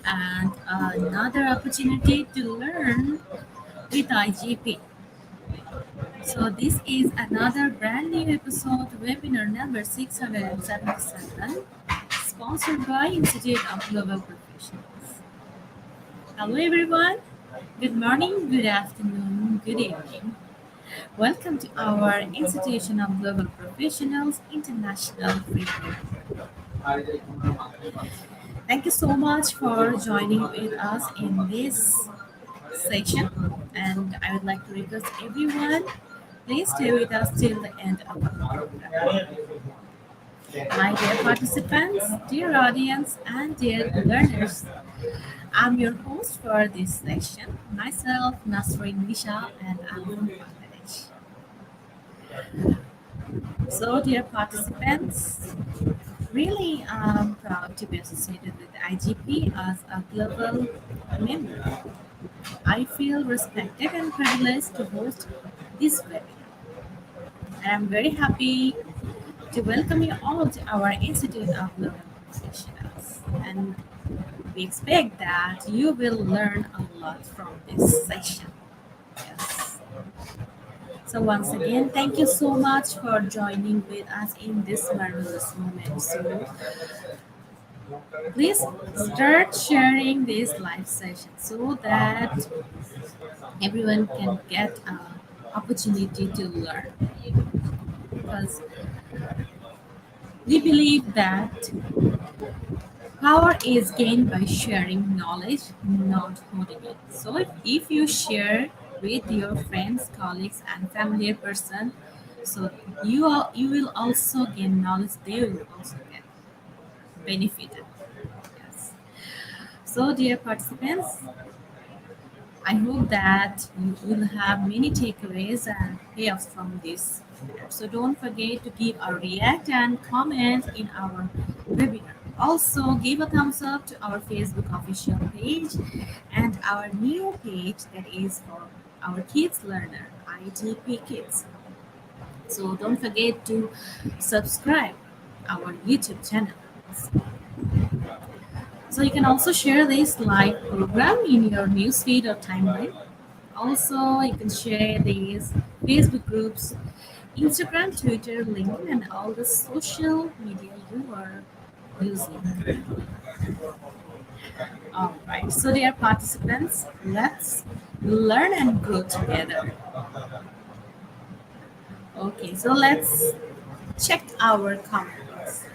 and another opportunity to learn with IGP. So this is another brand new episode, webinar number 677, sponsored by Institute of Global Professionals. Hello everyone. Good morning, good afternoon, good evening. Welcome to our Institution of Global Professionals International Free Webinar. Thank you so much for joining with us in this section, and I would like to request everyone, please stay with us till the end of the program. My dear participants, dear audience, and dear learners, I'm your host for this section, myself, Nasrin Nisha, and I'm from Bangladesh. So, dear participants, really I'm proud to be associated with IGP as a global member. I feel respected and privileged to host this webinar. And I'm very happy to welcome you all to our Institute of Global Professionals. And we expect that you will learn a lot from this session. Yes. So once again, thank you so much for joining with us in this marvelous moment. So please start sharing this live session so that everyone can get an opportunity to learn. Because we believe that power is gained by sharing knowledge, not holding it. So if you share with your friends, colleagues, and familiar person, so you will also gain knowledge. They will also get benefited. Yes. So, dear participants, I hope that you will have many takeaways and payoffs from this webinar. So don't forget to give a react and comment in our webinar. Also, give a thumbs up to our Facebook official page and our new page that is for our kids learner, IGP Kids. So don't forget to subscribe our YouTube channel. So you can also share this live program in your newsfeed or timeline. Also, you can share these Facebook groups, Instagram, Twitter, LinkedIn, and all the social media you are using. All right. So, dear participants, let's learn and grow together. Okay. So let's check our comments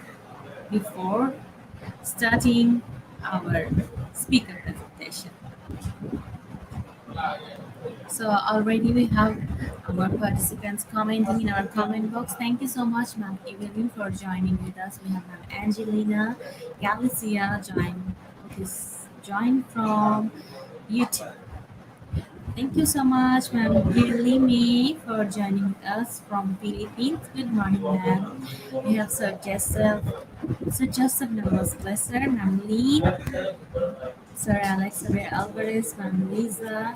before starting our speaker presentation. So already we have our participants commenting in our comment box. Thank you so much, Ma'am Evelyn, for joining with us. We have Ma'am Angelina Galicia joined from YouTube. Thank you so much, Ma'am Limi, for joining us from Philippines. Good morning, ma'am. We have Sir Joseph Navas Blesser, Ma'am Lee, Sir Alex Xavier Alvarez, Ma'am Lisa,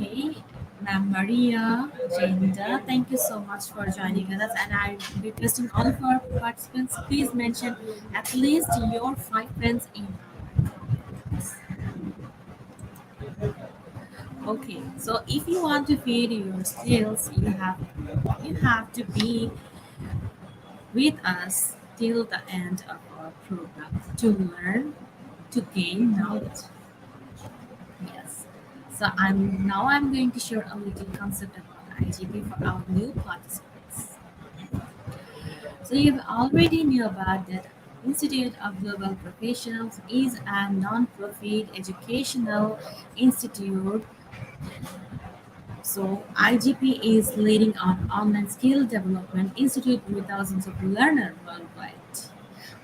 okay, Ma'am Maria, Jenda, thank you so much for joining us. And I'm requesting all of our participants, please mention at least your 5 friends in our comments. Okay, so if you want to feed your skills, you have to be with us till the end of our program to learn, to gain knowledge. Yes. So I'm going to share a little concept about IGP for our new participants. So you've already knew about that Institute of Global Professionals is a non-profit educational institute. So IGP is leading on online skill development institute with thousands of learners worldwide.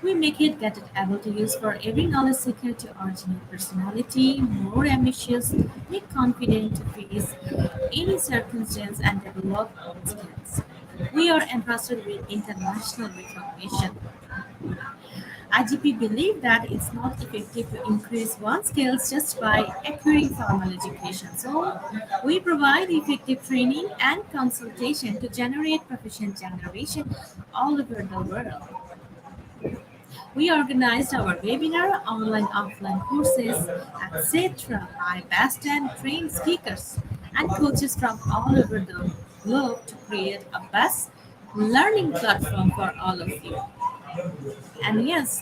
We make it get it able to use for every knowledge seeker to originate personality, more ambitious, make confident to face any circumstance and develop skills. We are entrusted with international recognition. IGP believe that it's not effective to increase one's skills just by acquiring formal education. So we provide effective training and consultation to generate proficient generation all over the world. We organized our webinar, online, offline courses, etc. by best and trained speakers and coaches from all over the globe to create a best learning platform for all of you. And yes,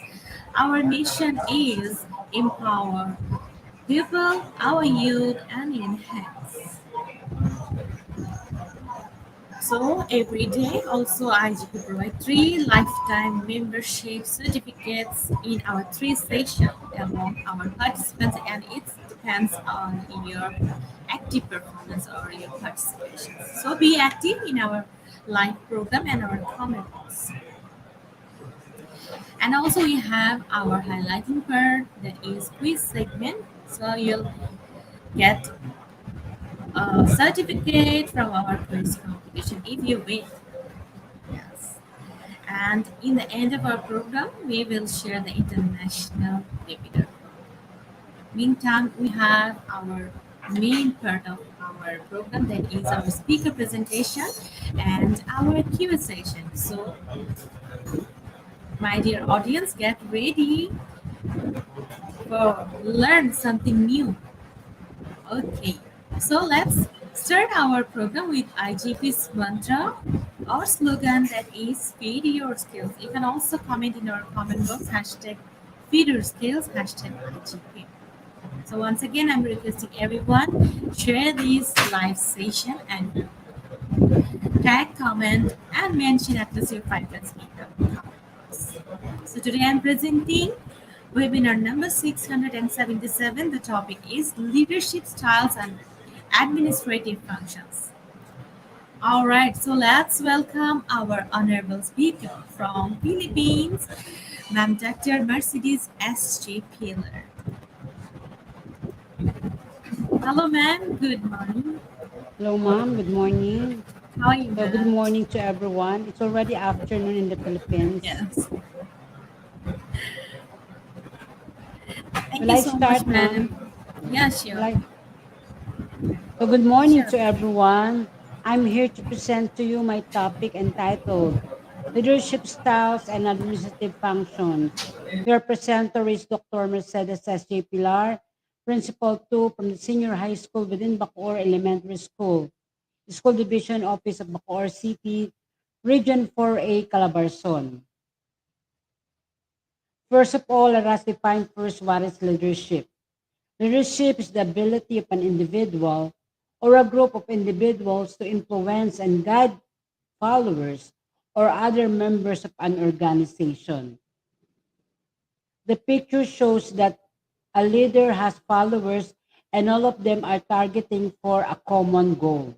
our mission is empower people, our youth, and enhance. So every day, also IGP provide three lifetime membership certificates in our three sessions among our participants, and it depends on your active performance or your participation. So be active in our live program and our comments. And also we have our highlighting part that is quiz segment. So you'll get a certificate from our quiz competition if you win. Yes. And in the end of our program, we will share the international webinar. Meantime, we have our main part of our program that is our speaker presentation and our Q&A session. So, my dear audience, get ready for learn something new. Okay, so let's start our program with IGP's mantra or slogan that is feed your skills. You can also comment in our comment box hashtag feed your skills hashtag IGP. So once again, I'm requesting everyone share this live session and tag, comment, and mention at least your five friends in the comment box. So today I'm presenting webinar number 677. The topic is leadership styles and administrative functions. All right, so let's welcome our honorable speaker from Philippines, Ma'am Dr. Mercedes S.J. Pillar. Hello, ma'am. Good morning. Hello, ma'am. Good morning. How are you, So, good ma'am? morning to everyone. It's already afternoon in the Philippines. Yes. Thank Will you I so much, start, ma'am? ma'am. Yeah, Will sure. I? So, good morning Sure. to everyone. I'm here to present to you my topic entitled Leadership Styles and Administrative Functions. Your presenter is Dr. Mercedes S.J. Pilar, Principal 2 from the Senior High School within Bacoor Elementary School, School Division Office of Bacoor City, Region 4A, Calabarzon. First of all, let us define first what is leadership. Leadership is the ability of an individual or a group of individuals to influence and guide followers or other members of an organization. The picture shows that a leader has followers and all of them are targeting for a common goal.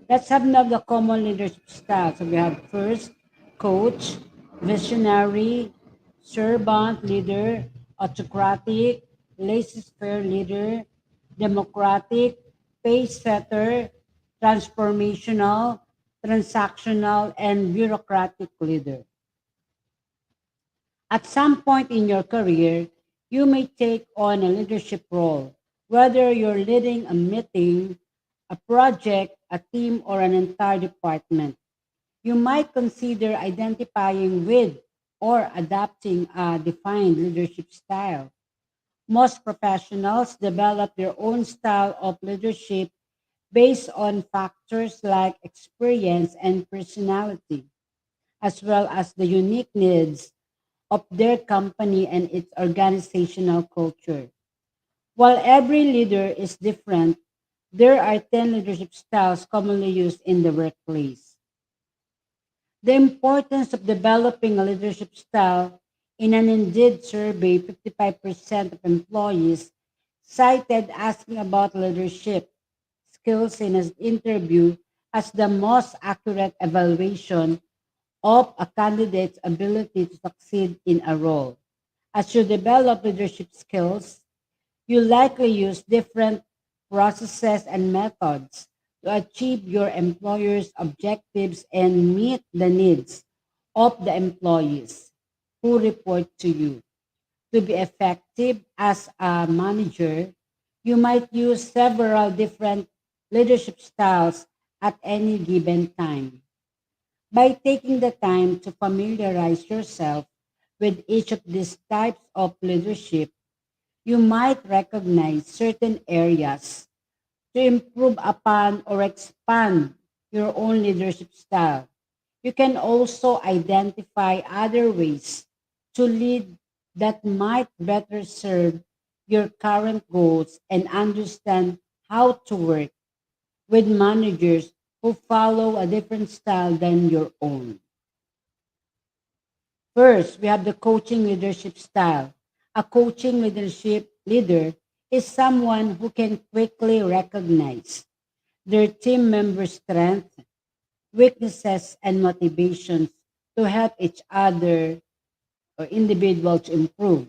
Let's have now the common leadership styles. So we have first coach, visionary, servant leader, autocratic, laissez-faire leader, democratic, pace setter, transformational, transactional, and bureaucratic leader. At some point in your career, you may take on a leadership role, whether you're leading a meeting, a project, a team, or an entire department. You might consider identifying with or adapting a defined leadership style. Most professionals develop their own style of leadership based on factors like experience and personality, as well as the unique needs of their company and its organizational culture. While every leader is different, there are 10 leadership styles commonly used in the workplace. The importance of developing a leadership style in an Indeed survey, 55% of employees cited asking about leadership skills in an interview as the most accurate evaluation of a candidate's ability to succeed in a role. As you develop leadership skills, you likely use different processes and methods to achieve your employer's objectives and meet the needs of the employees who report to you. To be effective as a manager, you might use several different leadership styles at any given time. By taking the time to familiarize yourself With each of these types of leadership, you might recognize certain areas to improve upon or expand your own leadership style. You can also identify other ways to lead that might better serve your current goals and understand how to work with managers who follow a different style than your own. First, we have the coaching leadership style. A coaching leadership leader is someone who can quickly recognize their team members' strengths, weaknesses, and motivations to help each other or individual to improve.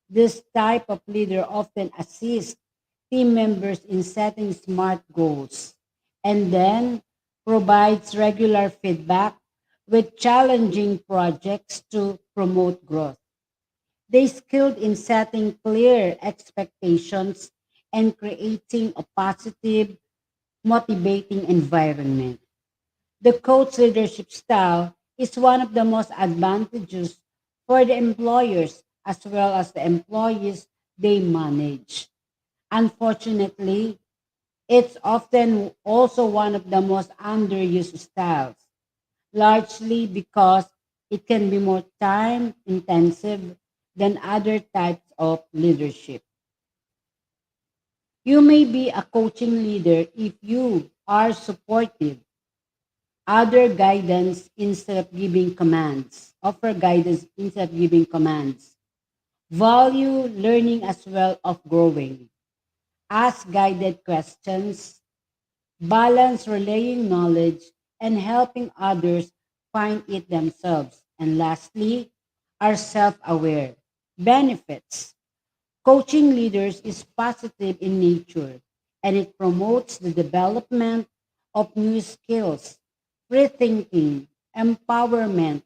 This type of leader often assists team members in setting smart goals and then provides regular feedback with challenging projects to promote growth. They skilled in setting clear expectations and creating a positive, motivating environment. The coach leadership style is one of the most advantageous for the employers as well as the employees they manage. Unfortunately, it's often also one of the most underused styles, largely because it can be more time intensive than other types of leadership. You may be a coaching leader if you are supportive, other guidance instead of giving commands, offer guidance instead of giving commands, value learning as well of growing, ask guided questions, balance relaying knowledge and helping others find it themselves. And lastly, are self aware. Benefits. Coaching leaders is positive in nature and it promotes the development of new skills, free thinking, empowerment,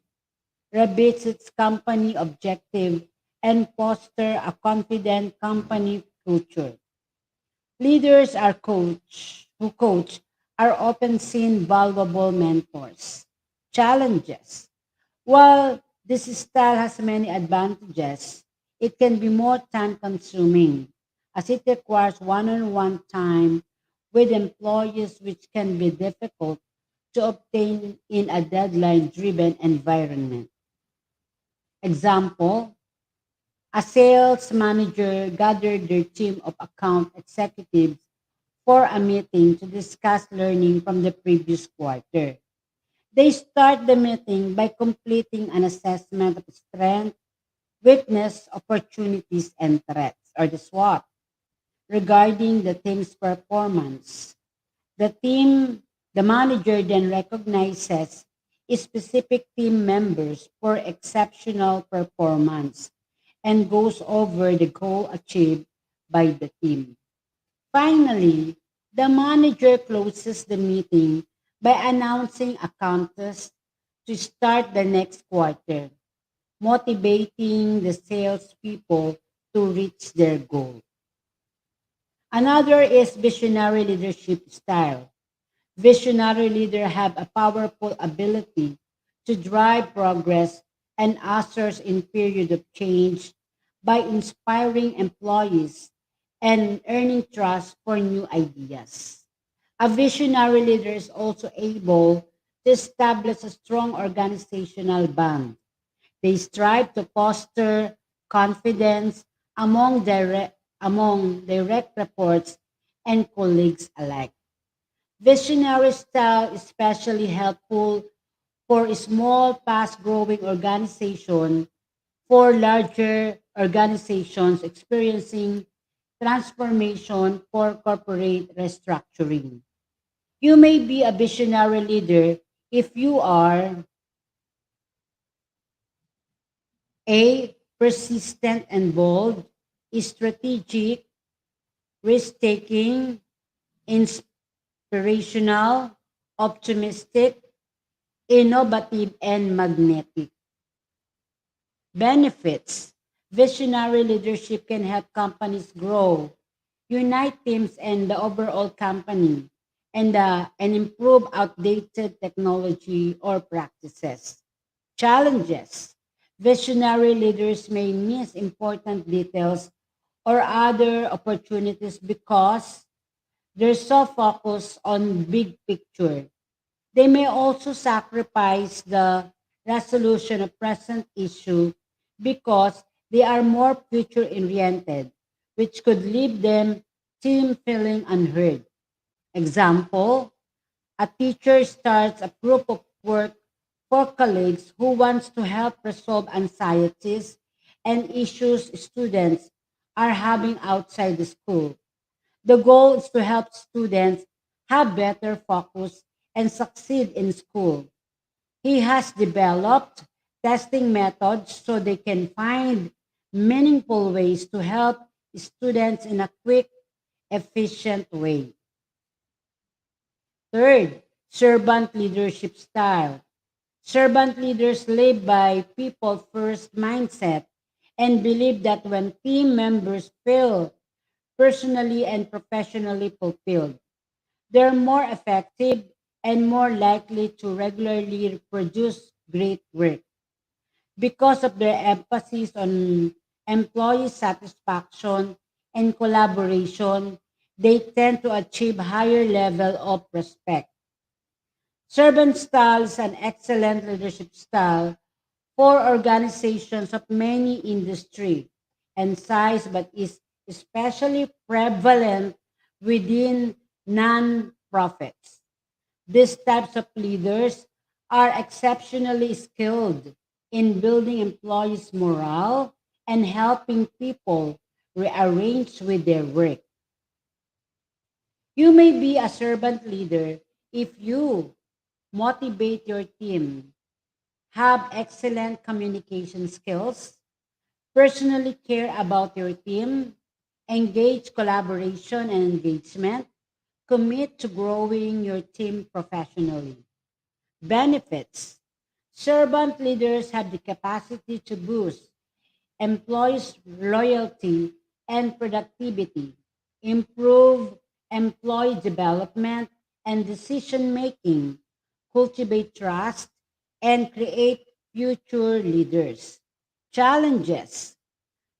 rebate its company objective, and foster a confident company culture. Leaders are who coach are often seen valuable mentors. Challenges. While this style has many advantages, it can be more time consuming as it requires one on one time with employees, which can be difficult to obtain in a deadline driven environment. Example, a sales manager gathered their team of account executives for a meeting to discuss learning from the previous quarter. They start the meeting by completing an assessment of strength, weakness, opportunities, and threats, or the SWOT, regarding the team's performance. The team, the manager then recognizes specific team members for exceptional performance and goes over the goal achieved by the team. Finally, the manager closes the meeting by announcing a contest to start the next quarter, motivating the salespeople to reach their goal. Another is visionary leadership style. Visionary leaders have a powerful ability to drive progress and ushers in period of change by inspiring employees and earning trust for new ideas. A visionary leader is also able to establish a strong organizational bond. They strive to foster confidence among direct reports and colleagues alike. Visionary style is especially helpful for small, fast-growing organizations, for larger organizations experiencing transformation for corporate restructuring. You may be a visionary leader if you are a persistent and bold, strategic, risk-taking, inspirational, optimistic, innovative, and magnetic. Benefits. Visionary leadership can help companies grow, unite teams and the overall company, and improve outdated technology or practices. Challenges. Visionary leaders may miss important details or other opportunities because they're so focused on big picture. They may also sacrifice the resolution of present issue because they are more future oriented, which could leave them team feeling unheard. Example, a teacher starts a group of work for colleagues who wants to help resolve anxieties and issues students are having outside the school. The goal is to help students have better focus and succeed in school. He has developed testing methods so they can find meaningful ways to help students in a quick, efficient way. Third, servant leadership style. Servant leaders live by people first mindset and believe that when team members feel personally and professionally fulfilled, they're more effective and more likely to regularly produce great work. Because of their emphasis on employee satisfaction and collaboration, they tend to achieve higher level of respect. Servant style is an excellent leadership style for organizations of many industry and size, but is especially prevalent within non-profits. These types of leaders are exceptionally skilled in building employees' morale and helping people rearrange with their work. You may be a servant leader if you motivate your team, have excellent communication skills, personally care about your team, engage collaboration and engagement, commit to growing your team professionally. Benefits. Servant leaders have the capacity to boost employees' loyalty and productivity, improve employee development and decision making, cultivate trust, and create future leaders. Challenges.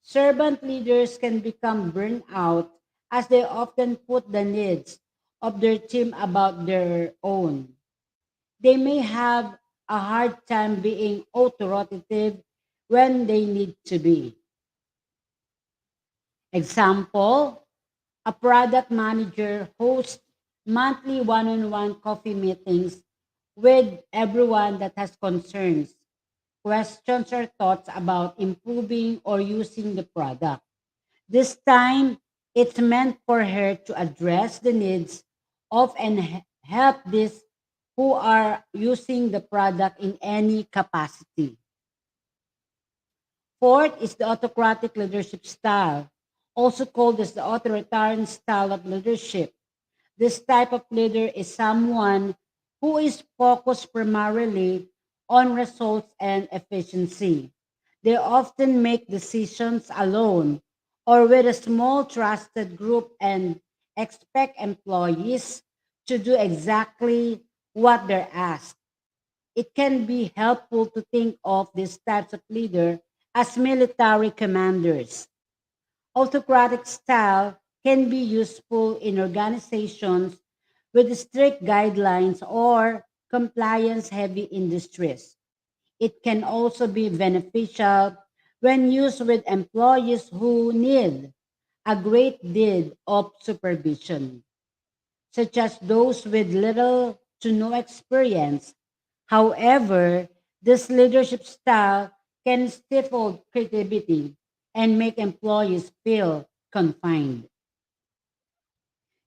Servant leaders can become burnt out as they often put the needs of their team above their own. They may have a hard time being authoritative when they need to be. Example, a product manager hosts monthly one on one coffee meetings with everyone that has concerns, questions, or thoughts about improving or using the product. This time, it's meant for her to address the needs of and help these who are using the product in any capacity. Fourth is the autocratic leadership style, also called as the authoritarian style of leadership. This type of leader is someone who is focused primarily on results and efficiency. They often make decisions alone or with a small trusted group and expect employees to do exactly what they're asked. It can be helpful to think of these types of leader as military commanders. Autocratic style can be useful in organizations with strict guidelines or compliance heavy industries. It can also be beneficial when used with employees who need a great deal of supervision, such as those with little to no experience. However, this leadership style can stifle creativity and make employees feel confined.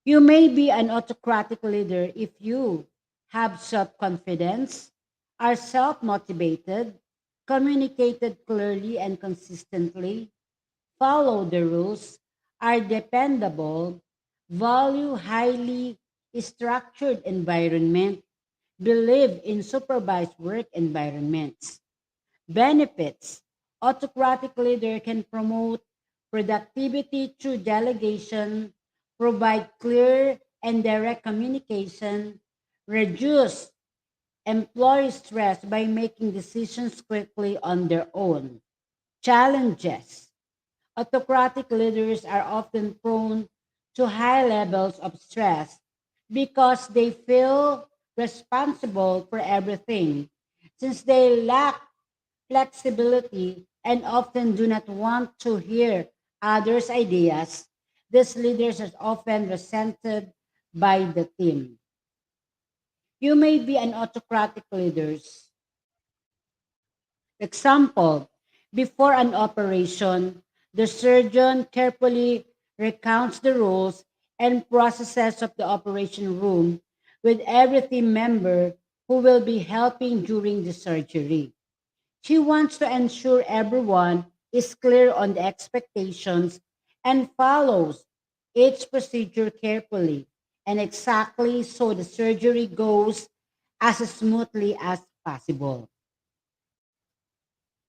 You may be an autocratic leader if you have self confidence, are self motivated, communicated clearly and consistently, follow the rules, are dependable, value highly structured environment, believe in supervised work environments. Benefits. Autocratic leader can promote productivity through delegation, provide clear and direct communication, reduce employees stress by making decisions quickly on their own. Challenges. Autocratic leaders are often prone to high levels of stress because they feel responsible for everything. Since they lack flexibility and often do not want to hear others' ideas, these leaders are often resented by the team. You may be an autocratic leader. Example, before an operation, the surgeon carefully recounts the rules and processes of the operation room with every team member who will be helping during the surgery. She wants to ensure everyone is clear on the expectations and follows each procedure carefully and exactly so the surgery goes as smoothly as possible.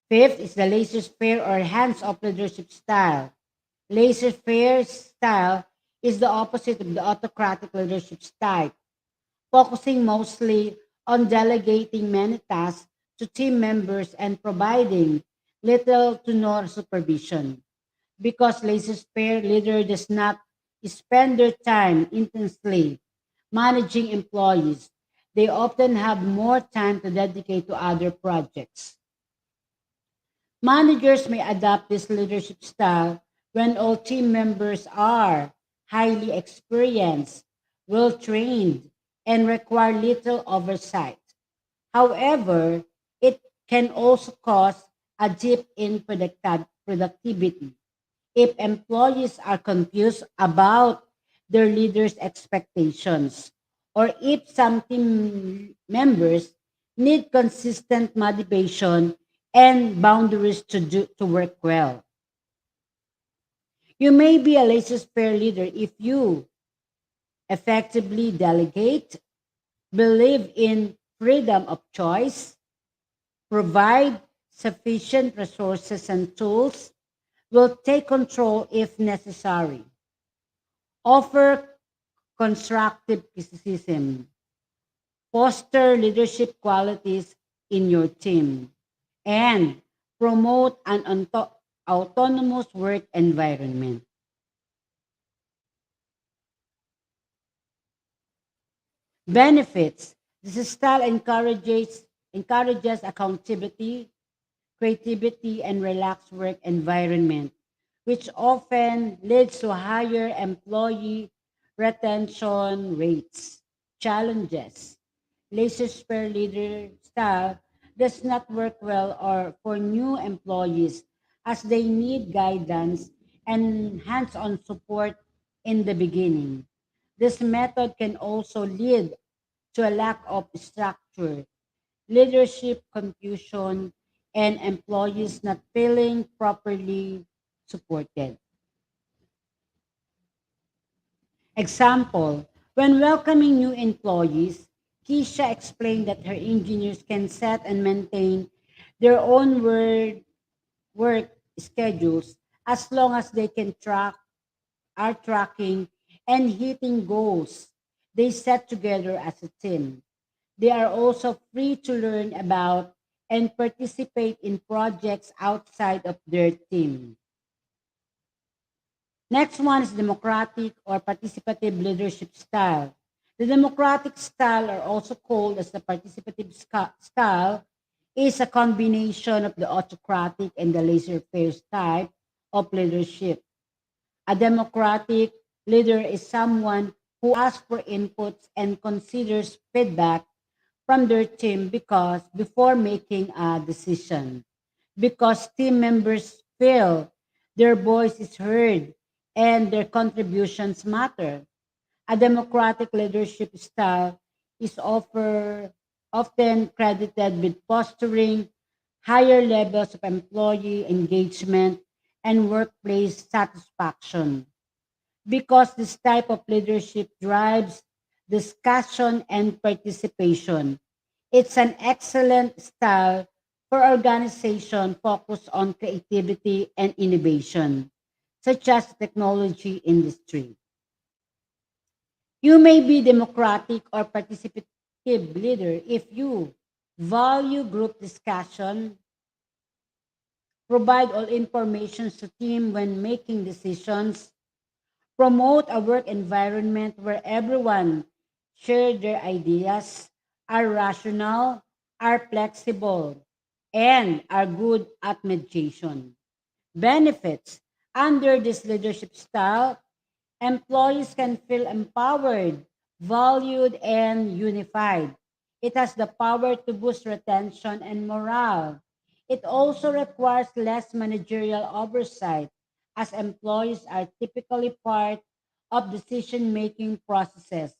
Fifth is the laissez-faire or hands-off leadership style. Laissez-faire style is the opposite of the autocratic leadership style, focusing mostly on delegating many tasks to team members and providing little to no supervision. Because laissez-faire leader does not spend their time intensely managing employees, they often have more time to dedicate to other projects. Managers may adopt this leadership style when all team members are highly experienced, well trained, and require little oversight. However, it can also cause a dip in productivity if employees are confused about their leaders' expectations, or if some team members need consistent motivation and boundaries to work well. You may be a laissez-faire leader if you effectively delegate, believe in freedom of choice, provide sufficient resources and tools, will take control if necessary, offer constructive criticism, foster leadership qualities in your team, and promote an autonomous work environment. Benefits. This style encourages accountability, creativity, and relaxed work environment, which often leads to higher employee retention rates. Challenges. Laissez-faire leader style does not work well or for new employees as they need guidance and hands-on support in the beginning. This method can also lead to a lack of structure, leadership confusion, and employees not feeling properly supported. Example, when welcoming new employees, Keisha explained that her engineers can set and maintain their own work schedules as long as they can are tracking and hitting goals they set together as a team. They are also free to learn about and participate in projects outside of their team. Next one is democratic or participative leadership style. The democratic style, or also called as the participative style, is a combination of the autocratic and the laissez-faire type of leadership. A democratic leader is someone who asks for inputs and considers feedback from their team because before making a decision. Because team members feel their voice is heard and their contributions matter. A democratic leadership style is often credited with fostering higher levels of employee engagement and workplace satisfaction because this type of leadership drives discussion and participation. It's an excellent style for organization focused on creativity and innovation, such as technology industry. You may be democratic or participative effective leader if you value group discussion, provide all information to team when making decisions, promote a work environment where everyone share their ideas, are rational, are flexible, and are good at mediation. Benefits: under this leadership style, employees can feel empowered, valued, and unified. It has the power to boost retention and morale. It also requires less managerial oversight, as employees are typically part of decision making processes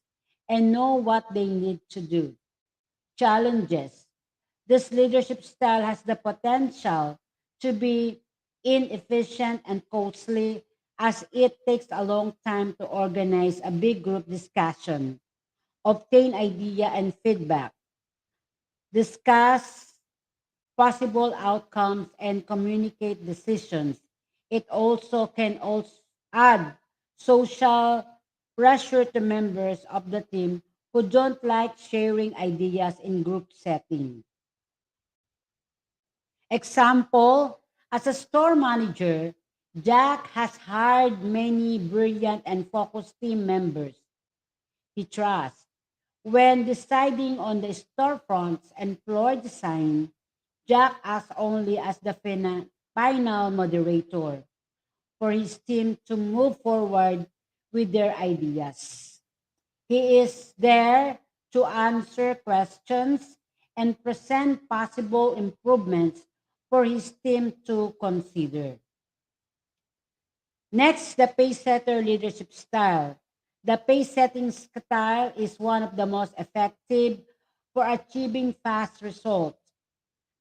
and know what they need to do. Challenges: this leadership style has the potential to be inefficient and costly, as it takes a long time to organize a big group discussion, obtain idea and feedback, discuss possible outcomes, and communicate decisions. It also can also add social pressure to members of the team who don't like sharing ideas in group setting. Example: as a store manager, Jack has hired many brilliant and focused team members he trusts. When deciding on the storefronts and floor design, Jack acts only as the final moderator for his team to move forward with their ideas. He is there to answer questions and present possible improvements for his team to consider. Next, the pace setter leadership style. The pace setting style is one of the most effective for achieving fast results.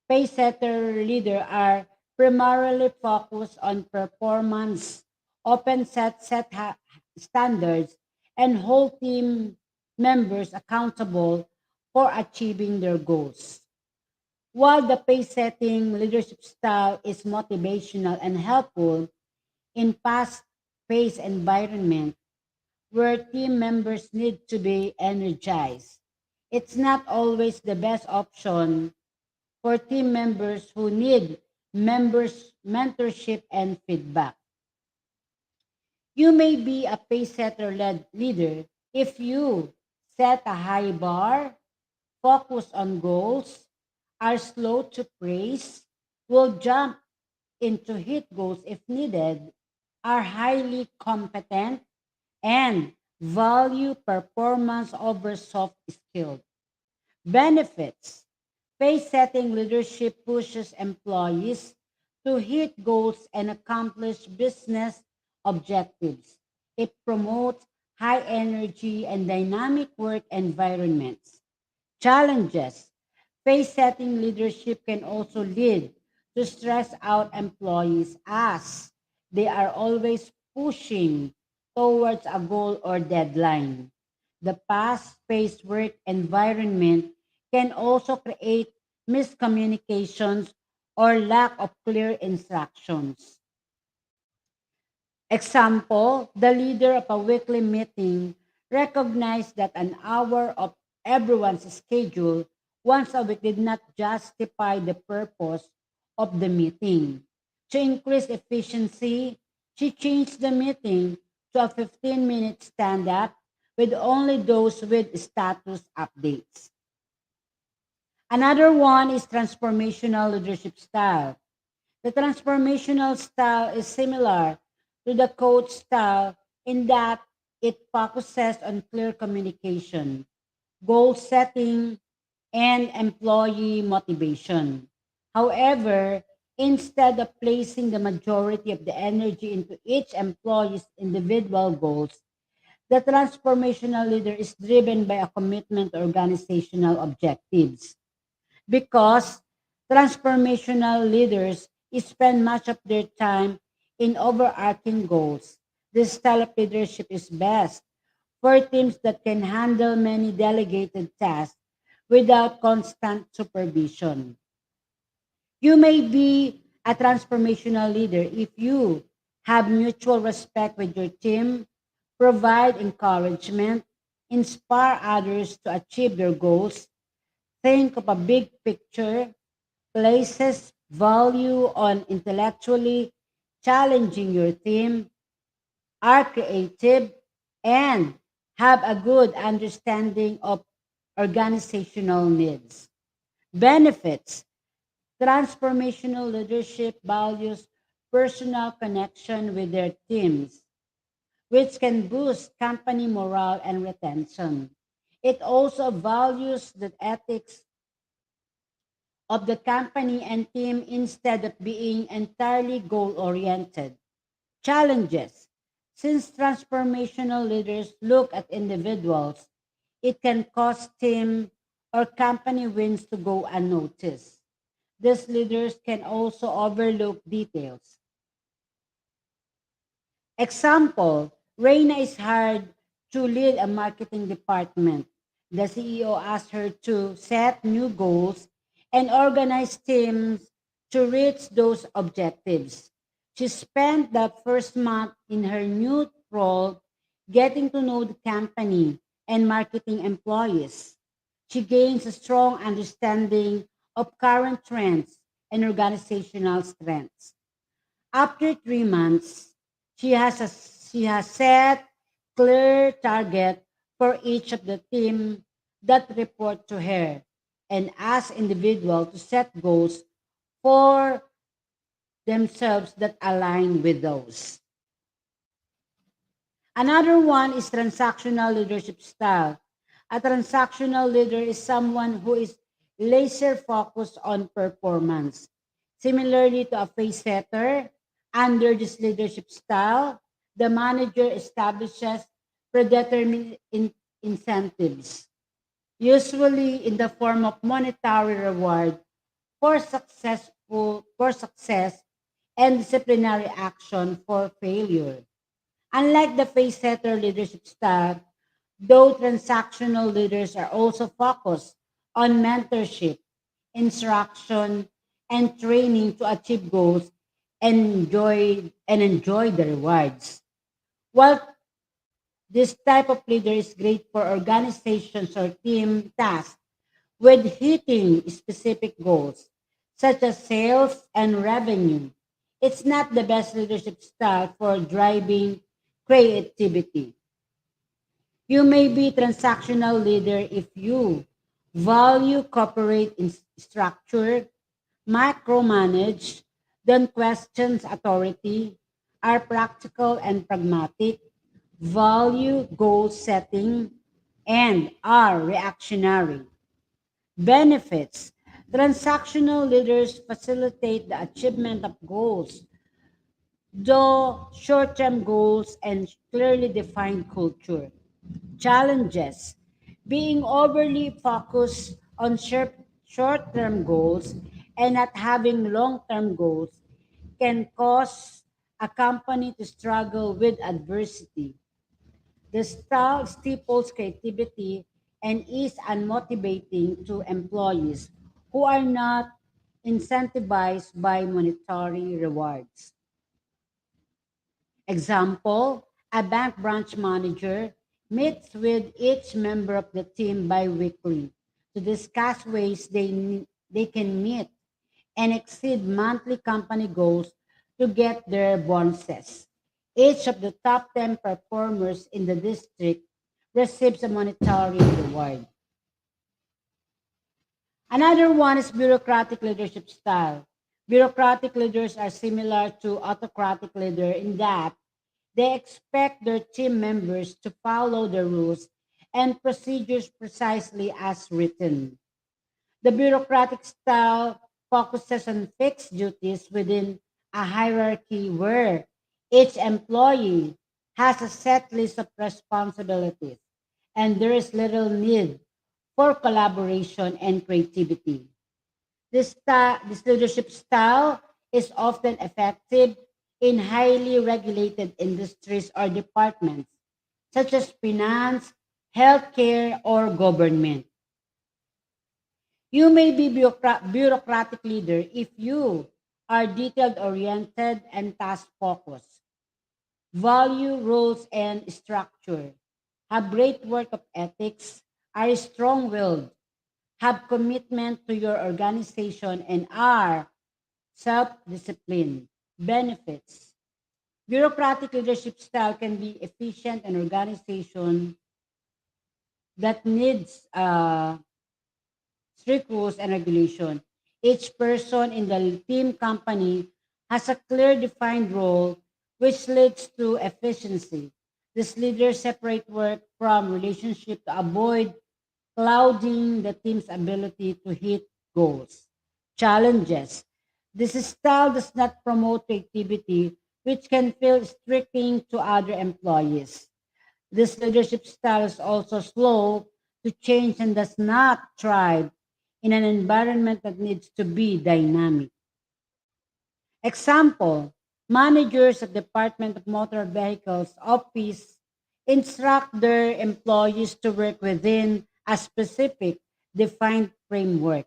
Pace setter leaders are primarily focused on performance, often set standards, and hold team members accountable for achieving their goals. While the pace setting leadership style is motivational and helpful in fast paced environment where team members need to be energized, it's not always the best option for team members who need members mentorship and feedback. You may be a pace setter led leader if you set a high bar, focus on goals, are slow to praise, will jump into hit goals if needed, are highly competent, and value performance over soft skills. Benefits: pace setting leadership pushes employees to hit goals and accomplish business objectives. It promotes high energy and dynamic work environments. Challenges: pace setting leadership can also lead to stress out employees, as they are always pushing towards a goal or deadline. The fast paced work environment can also create miscommunications or lack of clear instructions. Example: the leader of a weekly meeting recognized that an hour of everyone's schedule once a week did not justify the purpose of the meeting. To increase efficiency, she changed the meeting to a 15-minute stand up with only those with status updates. Another one is transformational leadership style. The transformational style is similar to the coach style in that it focuses on clear communication, goal setting, and employee motivation. However, instead of placing the majority of the energy into each employee's individual goals, the transformational leader is driven by a commitment to organizational objectives. Because transformational leaders spend much of their time in overarching goals, this style of leadership is best for teams that can handle many delegated tasks without constant supervision. You may be a transformational leader if you have mutual respect with your team, provide encouragement, inspire others to achieve their goals, think of a big picture, places value on intellectually challenging your team, are creative, and have a good understanding of organizational needs. Benefits: transformational leadership values personal connection with their teams, which can boost company morale and retention. It also values the ethics of the company and team instead of being entirely goal oriented. Challenges: since transformational leaders look at individuals, it can cause team or company wins to go unnoticed. These leaders can also overlook details. Example: Reina is hired to lead a marketing department. The CEO asked her to set new goals and organize teams to reach those objectives. She spent the first month in her new role getting to know the company and marketing employees. She gains a strong understanding of current trends and organizational strengths. After 3 months, she has set clear target for each of the team that report to her and ask individual to set goals for themselves that align with those. Another one is transactional leadership style. A transactional leader is someone who is laser focused on performance. Similarly to a face setter, under this leadership style, the manager establishes predetermined incentives, usually in the form of monetary reward for success and disciplinary action for failure. Unlike the face setter leadership style, though transactional leaders are also focused on mentorship, instruction, and training to achieve goals and enjoy the rewards. While this type of leader is great for organizations or team tasks with hitting specific goals, such as sales and revenue, it's not the best leadership style for driving creativity. You may be transactional leader if you value corporate structure, micromanage, then questions authority, are practical and pragmatic, value goal setting, and are reactionary. Benefits: transactional leaders facilitate the achievement of goals, though short term goals and clearly defined culture. Challenges: being overly focused on short term goals and not having long term goals can cause a company to struggle with adversity. The style stifles creativity and is unmotivating to employees who are not incentivized by monetary rewards. Example: a bank branch manager meets with each member of the team biweekly to discuss ways they can meet and exceed monthly company goals to get their bonuses. Each of the top 10 performers in the district receives a monetary reward. Another one is bureaucratic leadership style. Bureaucratic leaders are similar to autocratic leader in that they expect their team members to follow the rules and procedures precisely as written. The bureaucratic style focuses on fixed duties within a hierarchy where each employee has a set list of responsibilities and there is little need for collaboration and creativity. This leadership style is often effective in highly regulated industries or departments, such as finance, healthcare, or government. You may be bureaucratic leader if you are detailed oriented and task focused, value rules and structure. have great work of ethics, are strong willed, have commitment to your organization, and are self disciplined. Benefits: bureaucratic leadership style can be efficient and organization that needs strict rules and regulation. Each person in the team company has a clear defined role which leads to efficiency. These leaders separate work from relationship to avoid clouding the team's ability to hit goals. Challenges: this style does not promote creativity, which can feel restricting to other employees. This leadership style is also slow to change and does not thrive in an environment that needs to be dynamic. Example: managers of Department of Motor Vehicles Office instruct their employees to work within a specific defined framework.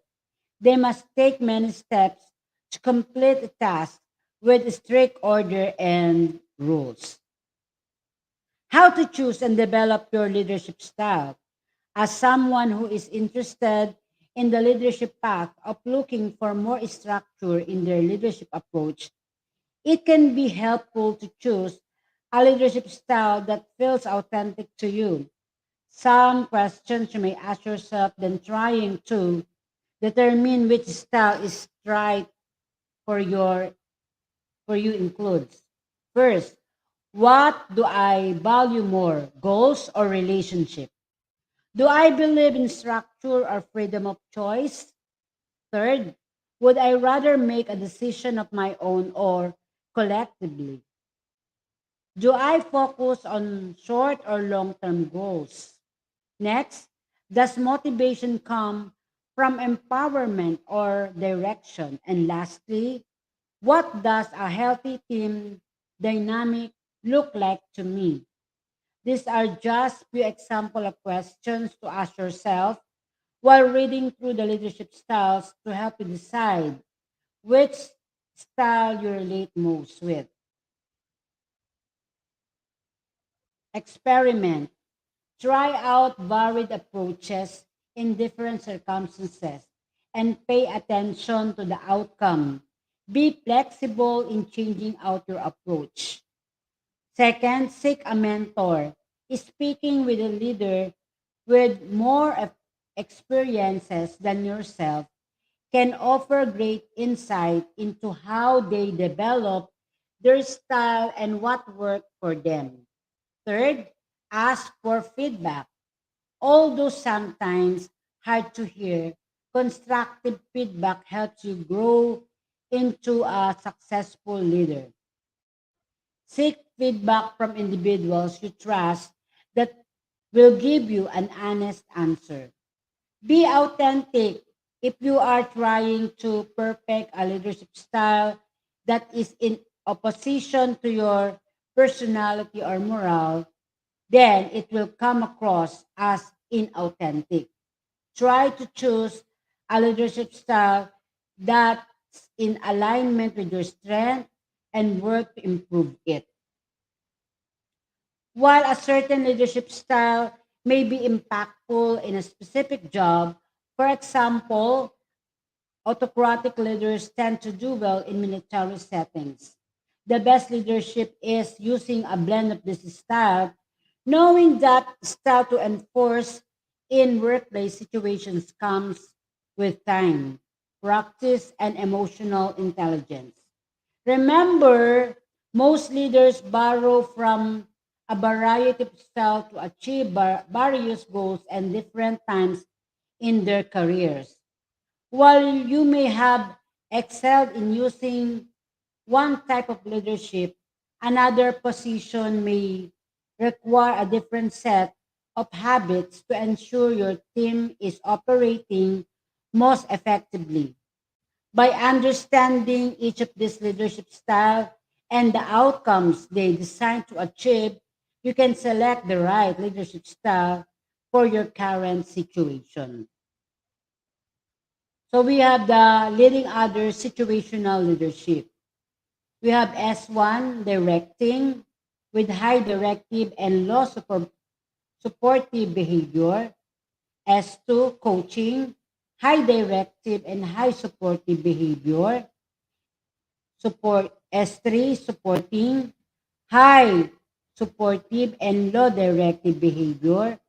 They must take many steps to complete a task with strict order and rules. How to choose and develop your leadership style. As someone who is interested in the leadership path of looking for more structure in their leadership approach, it can be helpful to choose a leadership style that feels authentic to you. Some questions you may ask yourself then trying to determine which style is right for your for you includes. First, what do I value more, goals or relationship? Do I believe in structure or freedom of choice? Third, would I rather make a decision of my own or collectively? Do I focus on short or long term goals? Next, does motivation come from empowerment or direction? And lastly, what does a healthy team dynamic look like to me? These are just few example of questions to ask yourself while reading through the leadership styles to help you decide which style you relate most with. Experiment. Try out varied approaches in different circumstances and pay attention to the outcome. Be flexible in changing out your approach. Second, seek a mentor. Speaking with a leader with more experiences than yourself can offer great insight into how they develop their style and what worked for them. Third, ask for feedback. Although sometimes hard to hear, constructive feedback helps you grow into a successful leader. Seek feedback from individuals you trust that will give you an honest answer. Be authentic. If you are trying to perfect a leadership style that is in opposition to your personality or morale, then it will come across as inauthentic. Try to choose a leadership style that's in alignment with your strength and work to improve it. While a certain leadership style may be impactful in a specific job, for example, autocratic leaders tend to do well in military settings. The best leadership is using a blend of this style, knowing that style to enforce in workplace situations comes with time, practice, and emotional intelligence. Remember, most leaders borrow from a variety of styles to achieve various goals and different times in their careers. While you may have excelled in using one type of leadership, another position may require a different set of habits to ensure your team is operating most effectively. By understanding each of these leadership styles and the outcomes they design to achieve, you can select the right leadership style for your current situation. So we have the leading others situational leadership. We have S1 directing with high directive and low supportive behavior. S2, coaching, high directive and high supportive behavior. Support S3, supporting, high supportive and low directive behavior.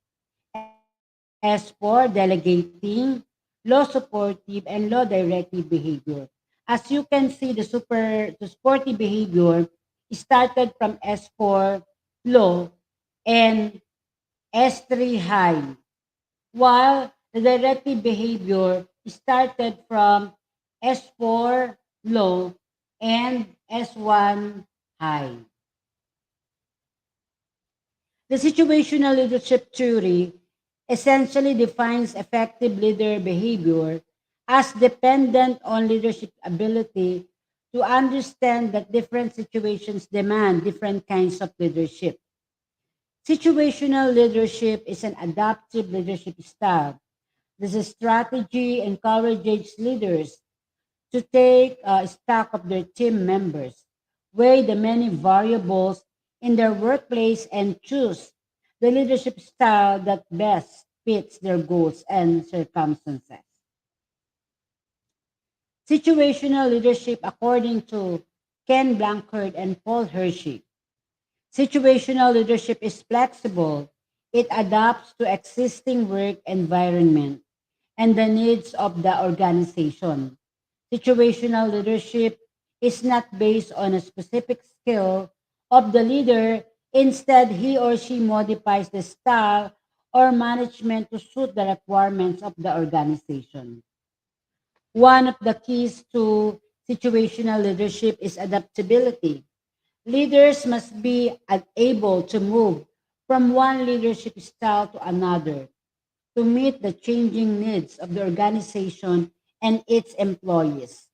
S4, delegating, low supportive and low directive behavior. As you can see, the supportive behavior started from S4 low and S3 high, while the directive behavior started from S4 low and S1 high. The situational leadership theory essentially defines effective leader behavior as dependent on leadership ability to understand that different situations demand different kinds of leadership. Situational leadership is an adaptive leadership style. This strategy encourages leaders to take stock of their team members, weigh the many variables in their workplace, and choose the leadership style that best fits their goals and circumstances. Situational leadership, according to Ken Blanchard and Paul Hershey. Situational leadership is flexible. It adapts to existing work environment and the needs of the organization. Situational leadership is not based on a specific skill of the leader. Instead, he or she modifies the style or management to suit the requirements of the organization. One of the keys to situational leadership is adaptability. Leaders must be able to move from one leadership style to another to meet the changing needs of the organization and its employees.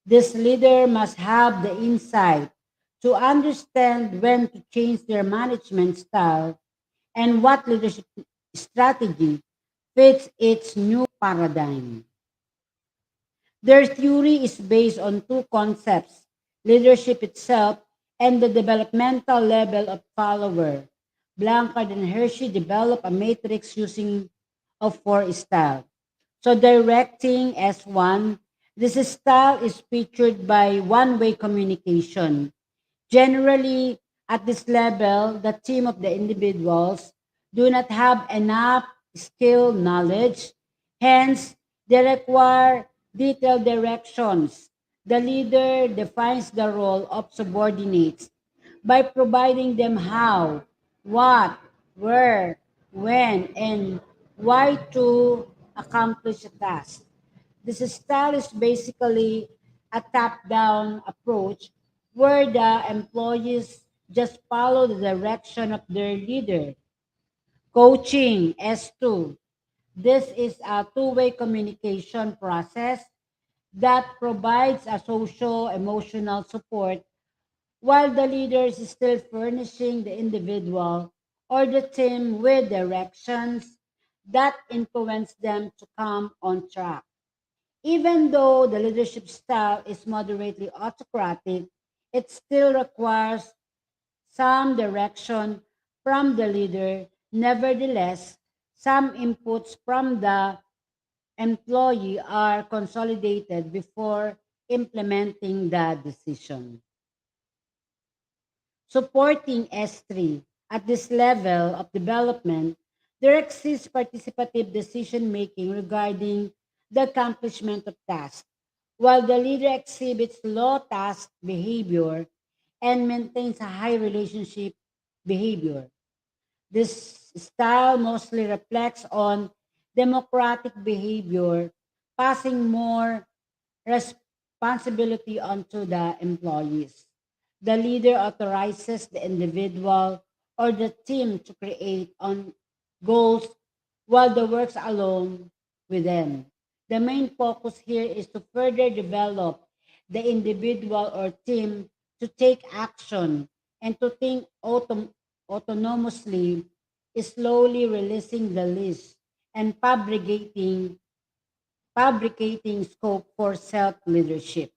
This leader must have the insight to understand when to change their management style and what leadership strategy fits its new paradigm. Their theory is based on two concepts: leadership itself and the developmental level of follower. Blanchard and Hershey developed a matrix using of four styles. So directing S1, this style is featured by one-way communication. Generally, at this level, the team of the individuals do not have enough skill knowledge. Hence, they require detailed directions. The leader defines the role of subordinates by providing them how, what, where, when, and why to accomplish a task. This style is basically a top down approach where the employees just follow the direction of their leader. Coaching S2. This is a two-way communication process that provides a social emotional support while the leader is still furnishing the individual or the team with directions that influence them to come on track. Even though the leadership style is moderately autocratic, it still requires some direction from the leader. Nevertheless, some inputs from the employee are consolidated before implementing the decision. Supporting S3. At this level of development, there exists participative decision making regarding the accomplishment of tasks, while the leader exhibits low task behavior and maintains a high relationship behavior. This style mostly reflects on democratic behavior, passing more responsibility onto the employees. The leader authorizes the individual or the team to create on goals while the works alone with them. The main focus here is to further develop the individual or team to take action and to think autonomously, slowly releasing the list and fabricating scope for self leadership.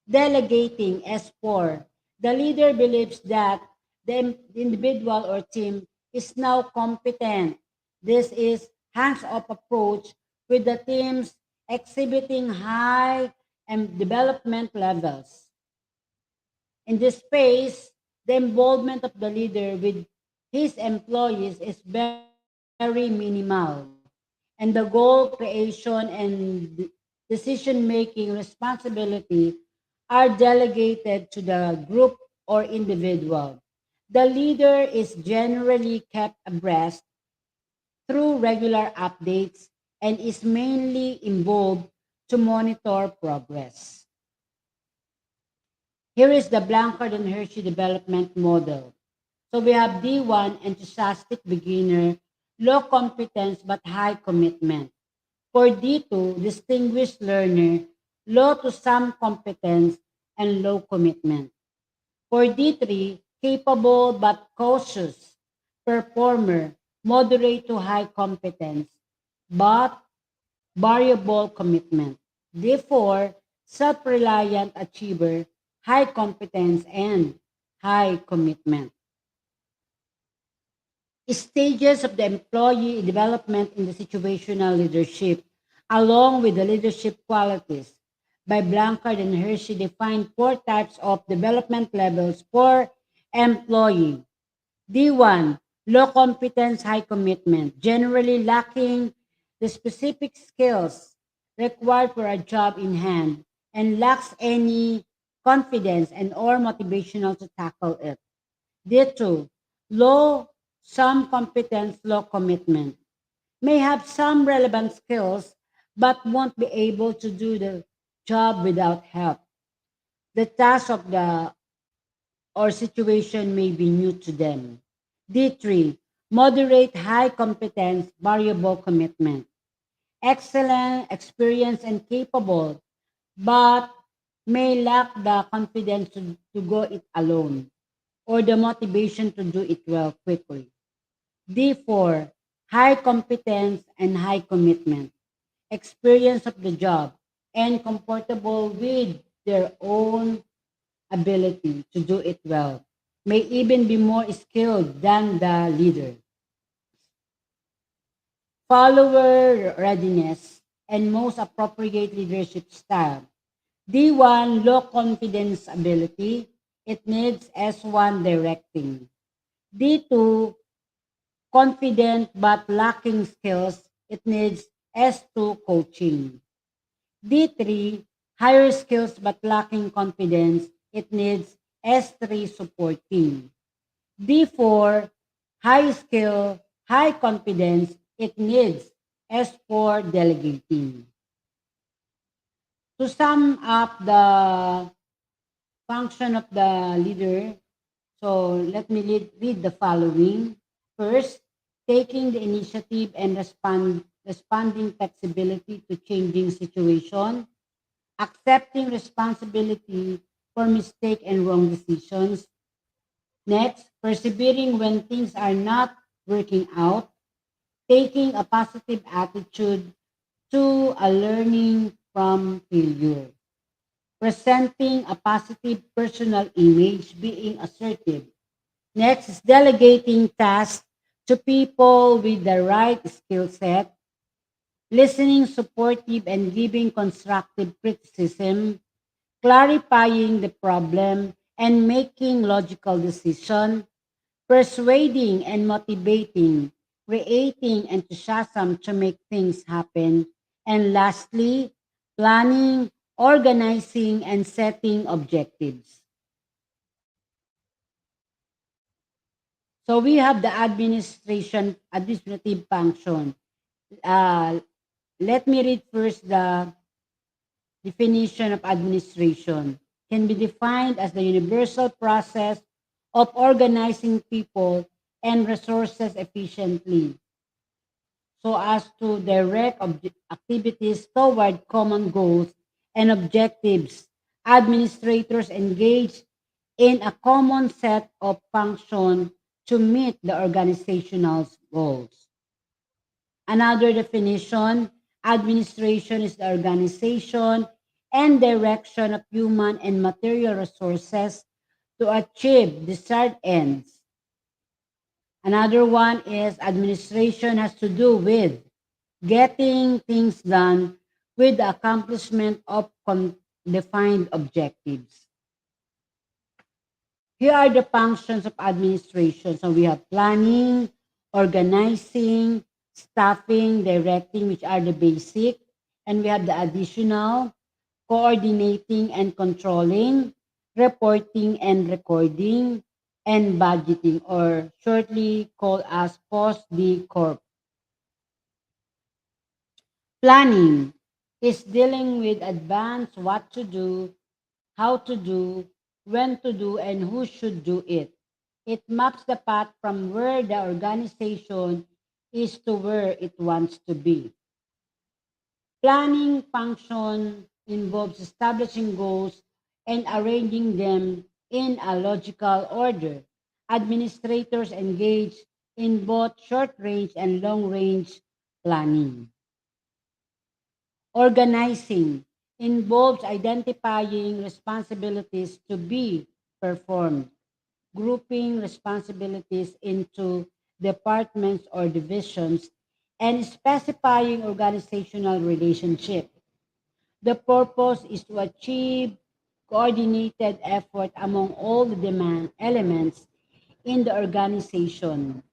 Delegating S4. The leader believes that the individual or team is now competent. This is hands-off approach with the teams exhibiting high and development levels. In this space, the involvement of the leader with his employees is very minimal, and the goal creation and decision-making responsibility are delegated to the group or individual. The leader is generally kept abreast through regular updates and is mainly involved to monitor progress. Here is the Blanchard and Hershey development model. So we have D1, enthusiastic beginner, low competence but high commitment. For D2, distinguished learner, low to some competence and low commitment. For D3, capable but cautious performer, moderate to high competence, but variable commitment. D4, self-reliant achiever, high competence and high commitment. Stages of the employee development in the situational leadership, along with the leadership qualities. By Blanchard and Hershey, define four types of development levels for employee. D1, low competence, high commitment, generally lacking the specific skills required for a job in hand and lacks any confidence and or motivational to tackle it. D2, low some competence, low commitment, may have some relevant skills but won't be able to do the job without help. The task of the or situation may be new to them. D3, moderate high competence, variable commitment, excellent, experienced, and capable, but may lack the confidence to go it alone or the motivation to do it well quickly. D4, high competence and high commitment, experience of the job, and comfortable with their own ability to do it well, may even be more skilled than the leader. Follower readiness and most appropriate leadership style. D1, low confidence ability. It needs S1 directing. D2, confident but lacking skills. It needs S2 coaching. D3, higher skills but lacking confidence. It needs S3 supporting. D4, high skill, high confidence. It needs S4 delegating. To sum up the function of the leader, so let me read the following. First, taking the initiative and responding flexibility to changing situation, accepting responsibility for mistake and wrong decisions. Next, persevering when things are not working out, taking a positive attitude to a learning from failure, presenting a positive personal image, being assertive. Next is delegating tasks to people with the right skill set, listening supportive and giving constructive criticism, clarifying the problem and making logical decision, persuading and motivating, creating enthusiasm to make things happen, and lastly, planning, organizing, and setting objectives. So we have the administrative function. Uh, Let me read first the definition of administration. Can be defined as the universal process of organizing people and resources efficiently so as to direct activities toward common goals and objectives. Administrators engage in a common set of functions to meet the organizational goals. Another definition, administration is the organization and direction of human and material resources to achieve desired ends. Another one is administration has to do with getting things done with the accomplishment of defined objectives. Here are the functions of administration. So we have planning, organizing, staffing, directing, which are the basic. And we have the additional, coordinating and controlling, reporting and recording, and budgeting, or shortly called as post D Corp. Planning is dealing with advance what to do, how to do, when to do, and who should do it. It maps the path from where the organization is to where it wants to be. Planning function involves establishing goals and arranging them in a logical order. Administrators engage in both short range and long range planning. Organizing involves identifying responsibilities to be performed, grouping responsibilities into departments or divisions, and specifying organizational relationship. The purpose is to achieve coordinated effort among all the demand elements in the organization.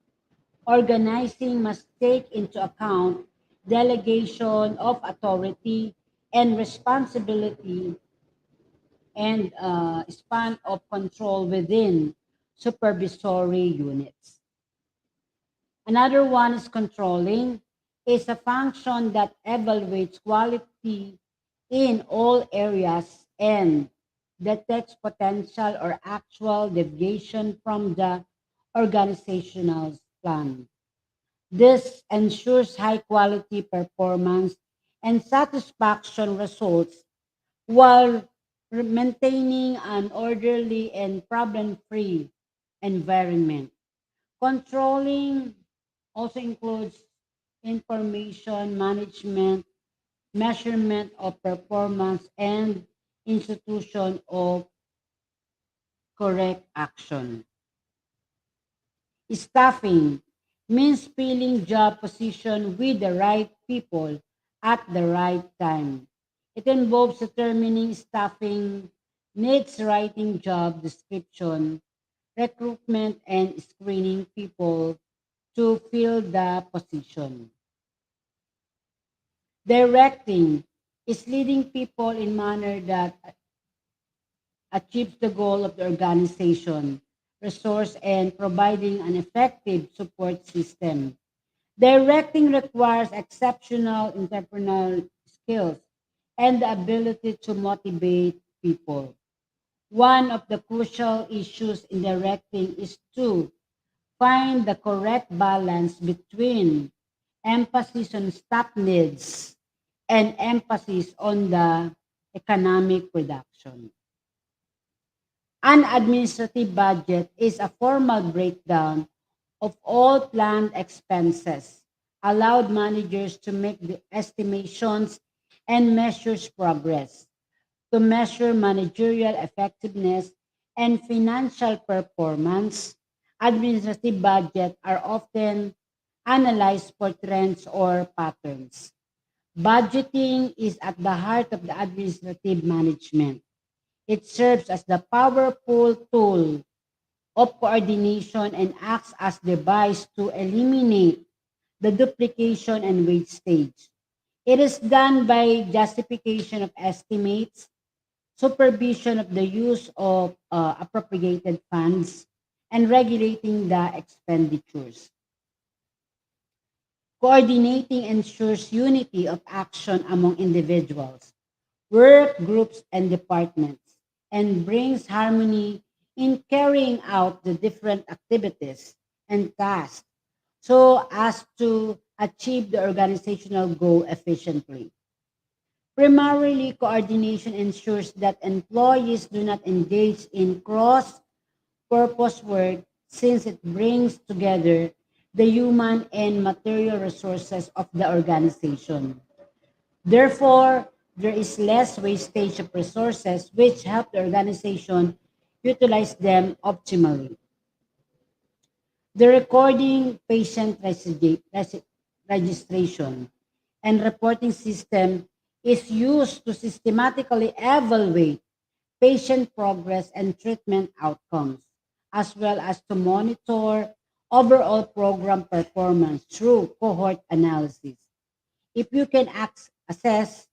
Organizing must take into account delegation of authority and responsibility and span of control within supervisory units. Another one is controlling, is a function that evaluates quality in all areas and detects potential or actual deviation from the organizational plan. This ensures high quality performance and satisfaction results while maintaining an orderly and problem free environment. Controlling also includes information management, measurement of performance, and institution of correct action. Staffing means filling job position with the right people at the right time. It involves determining staffing needs, writing job description, recruitment, and screening people to fill the position. Directing is leading people in manner that achieves the goal of the organization, resource, and providing an effective support system. Directing requires exceptional entrepreneurial skills and the ability to motivate people. One of the crucial issues in directing is to find the correct balance between emphasis on staff needs and emphasis on the economic production. An administrative budget is a formal breakdown of all planned expenses, allowed managers to make the estimations and measures progress, to measure managerial effectiveness and financial performance. Administrative budgets are often analyzed for trends or patterns. Budgeting is at the heart of the administrative management. It serves as the powerful tool of coordination and acts as device to eliminate the duplication and wastage. It is done by justification of estimates, supervision of the use of appropriated funds, and regulating the expenditures. Coordinating ensures unity of action among individuals, work groups, and departments, and brings harmony in carrying out the different activities and tasks so as to achieve the organizational goal efficiently. Primarily, coordination ensures that employees do not engage in cross purpose work since it brings together the human and material resources of the organization. Therefore, there is less wastage of resources which help the organization utilize them optimally. The recording patient registration and reporting system is used to systematically evaluate patient progress and treatment outcomes, as well as to monitor overall program performance through cohort analysis. If you can assess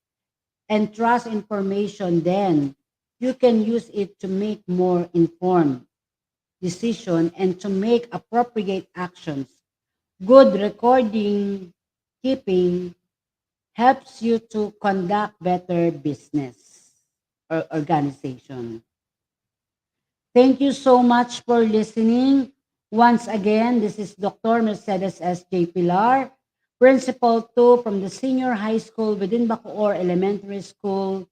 and trust information, then you can use it to make more informed decision and to make appropriate actions. Good recording keeping helps you to conduct better business or organization. Thank you so much for listening. Once again, this is Dr. Mercedes S.J. Pilar, Principal 2 from the Senior High School within Bacoor Elementary School,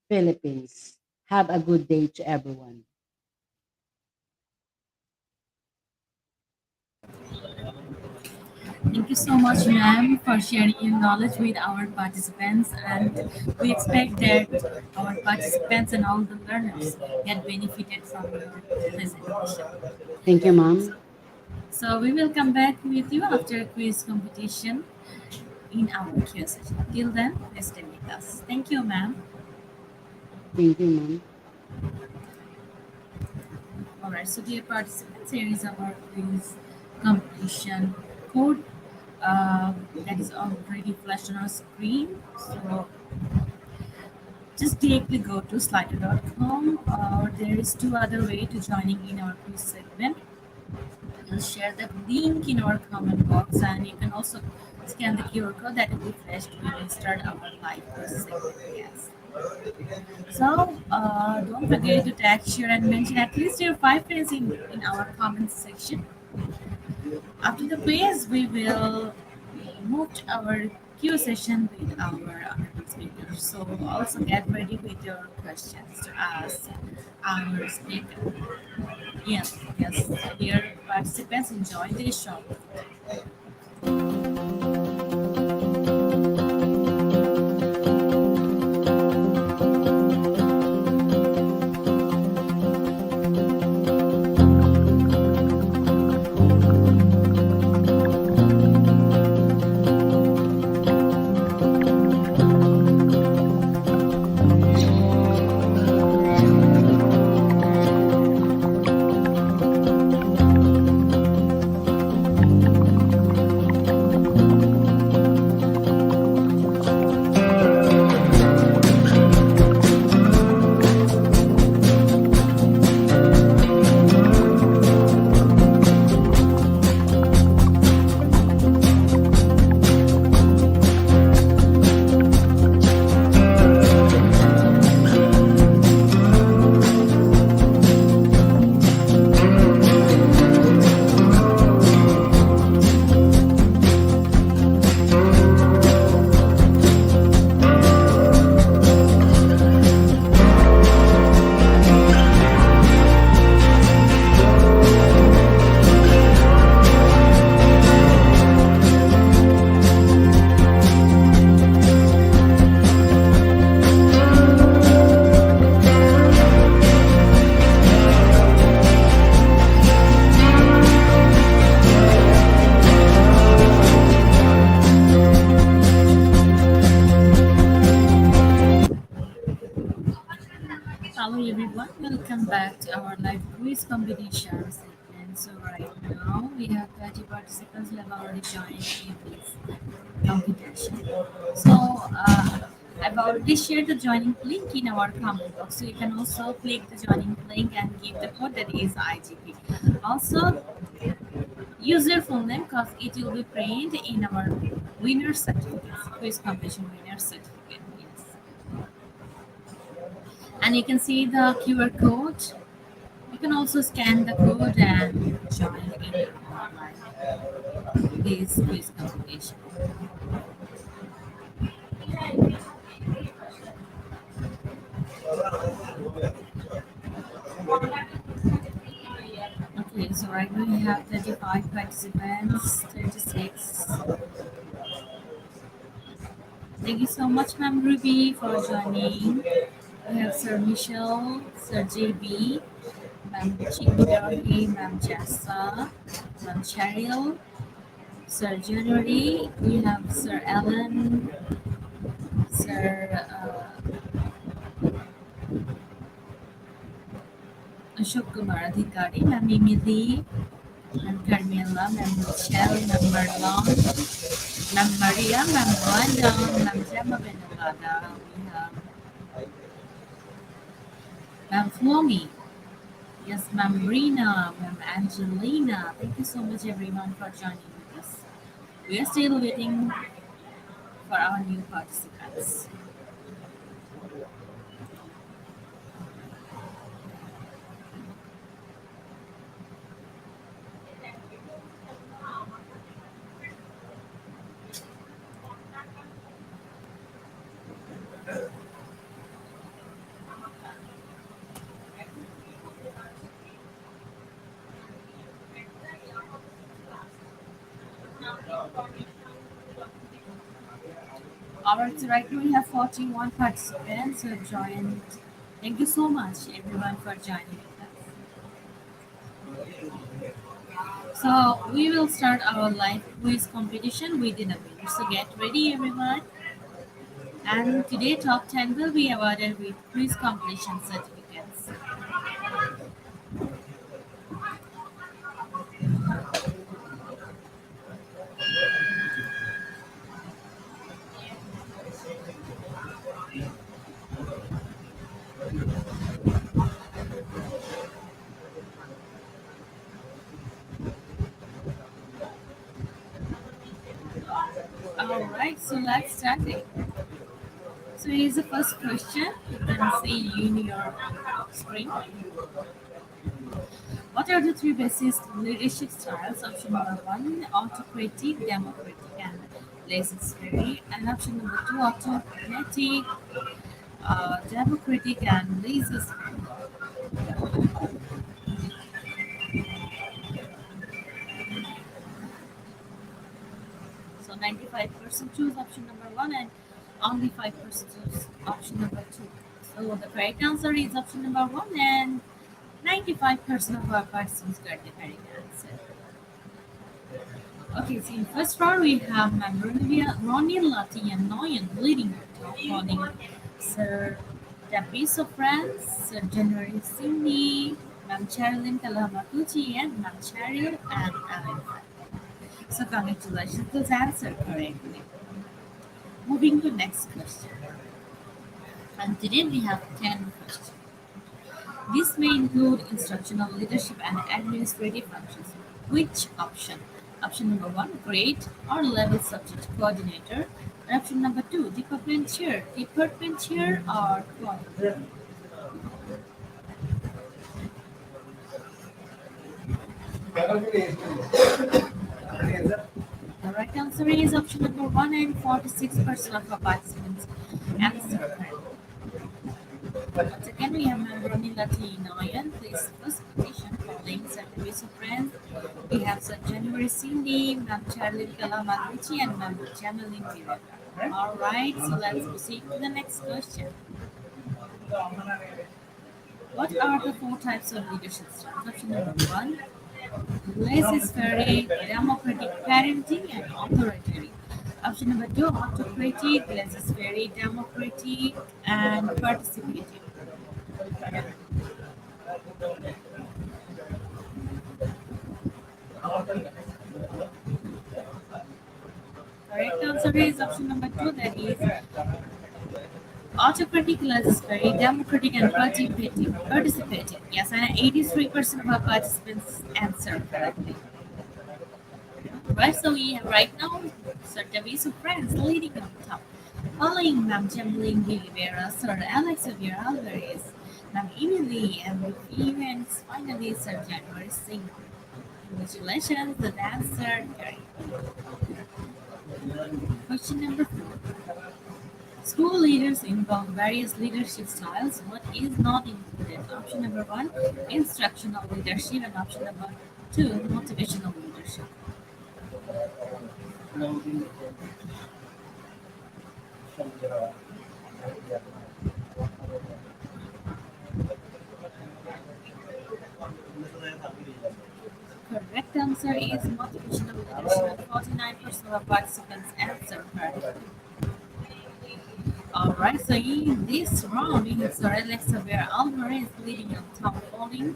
Philippines. Have a good day to everyone. Thank you so much, ma'am, for sharing your knowledge with our participants. And we expect that our participants and all the learners get benefited from your presentation. Thank you, ma'am. So we will come back with you after a quiz competition in our Q session. Till then, please stay with us. Thank you, ma'am. Thank you, ma'am. All right, so dear participants, here is our quiz competition code that is already flashed on our screen. So just directly go to slido.com, or there is two other way to joining in our quiz segment. We'll share the link in our comment box, and you can also scan the QR code that will be flashed when we start our live quiz segment. Yes. So don't forget to tag, share, and mention at least your five friends in our comments section. After the quiz, we will move to our Q session with our honorable speakers. So also get ready with your questions to ask our speaker. Yes, yes, dear participants, enjoy this show. Hello everyone, welcome back to our live quiz competition segment. So right now we have 30 participants who have already joined in this competition. So I've already shared the joining link in our comment box. So you can also click the joining link and give the code that is IGP. Also use your full name because it will be printed in our winner certificate, quiz competition winner certificate. Yes. And you can see the QR code. You can also scan the code and join in this quiz competition. Okay, so right now we have 35 participants, 36. Thank you so much, Ma'am Ruby, for joining. We have Sir Michelle, Sir JB, Ma'am Chingari, Ma'am Jessa, Ma'am Cheryl, Sir January, we have Sir Alan, Sir Ashok Kumar Adhikari, Ma'am Emily, Ma'am Carmela, Ma'am Michelle, Ma'am Marlon, Ma'am Maria, Ma'am Wanda, Ma'am Gemma Benalada, we have Ma'am Flomi, yes, Ma'am Rina, Ma'am Angelina. Thank you so much everyone for joining with us. We are still waiting for our new participants. Alright, so right now we have 41 participants who have joined. Thank you so much everyone for joining us. So we will start our live quiz competition within a minute. So get ready everyone. And today top 10 will be awarded with quiz completion certificates. Alright, so let's start it. So here's the first question. You can see in your screen. What are the three basic leadership styles? Option number one, autocratic, democratic, and laissez-faire. And option number two, autocratic, democratic, and laissez-faire. So 95% choose option number one, and only 5% choose option number two. So the correct answer is option number one, and 95% of our participants got the correct answer. Okay, so in first round we have Ma'am Ronnie Lati and Noyan leading the top, following Sir Davis of France, Sir January Cindy, Ma'am Charilyn Kalamatucci, and Ma'am Cheryl and Alan. So congratulations, those answered correctly. Moving to next question. And today we have 10 questions. This may include instructional leadership and administrative functions. Which option? Option number one, grade or level subject coordinator. And option number two, department chair or coordinator. The right answer is option number one, and 46% of our participants answered correctly. Once again, we have Membrani Latinoyan, please first petition following Saturdays of Friends. We have Sir January Cindy, Ma'am Charlie Kalamaguchi, and Ma'am Jameline Miranda. Alright, so let's proceed to the next question. What are the four types of leadership styles? Option number one, laissez-faire, democratic parenting, and authoritarian. Option number two, autocratic, laissez-faire, democratic, and participative. Correct answer is option number two, that is autocratic, laissez-faire, democratic, and participative. Yes, and 83% of our participants answered correctly. Right, so we have right now Sir Davis of France leading on top, following Ma'am Gemmeline de Rivera, Sir Alex Xavier Alvarez, Ma'am Emily and and finally Sir January Singh. Congratulations, the answer correct. Question number four. School leaders involve various leadership styles. What is not included? Option number one, instructional leadership, and option number two, motivational leadership. correct answer is motivational leadership, and 49% of participants answered correctly. Alright, so in this round, we have Sir Alexa Vera Alvarez leading on top polling,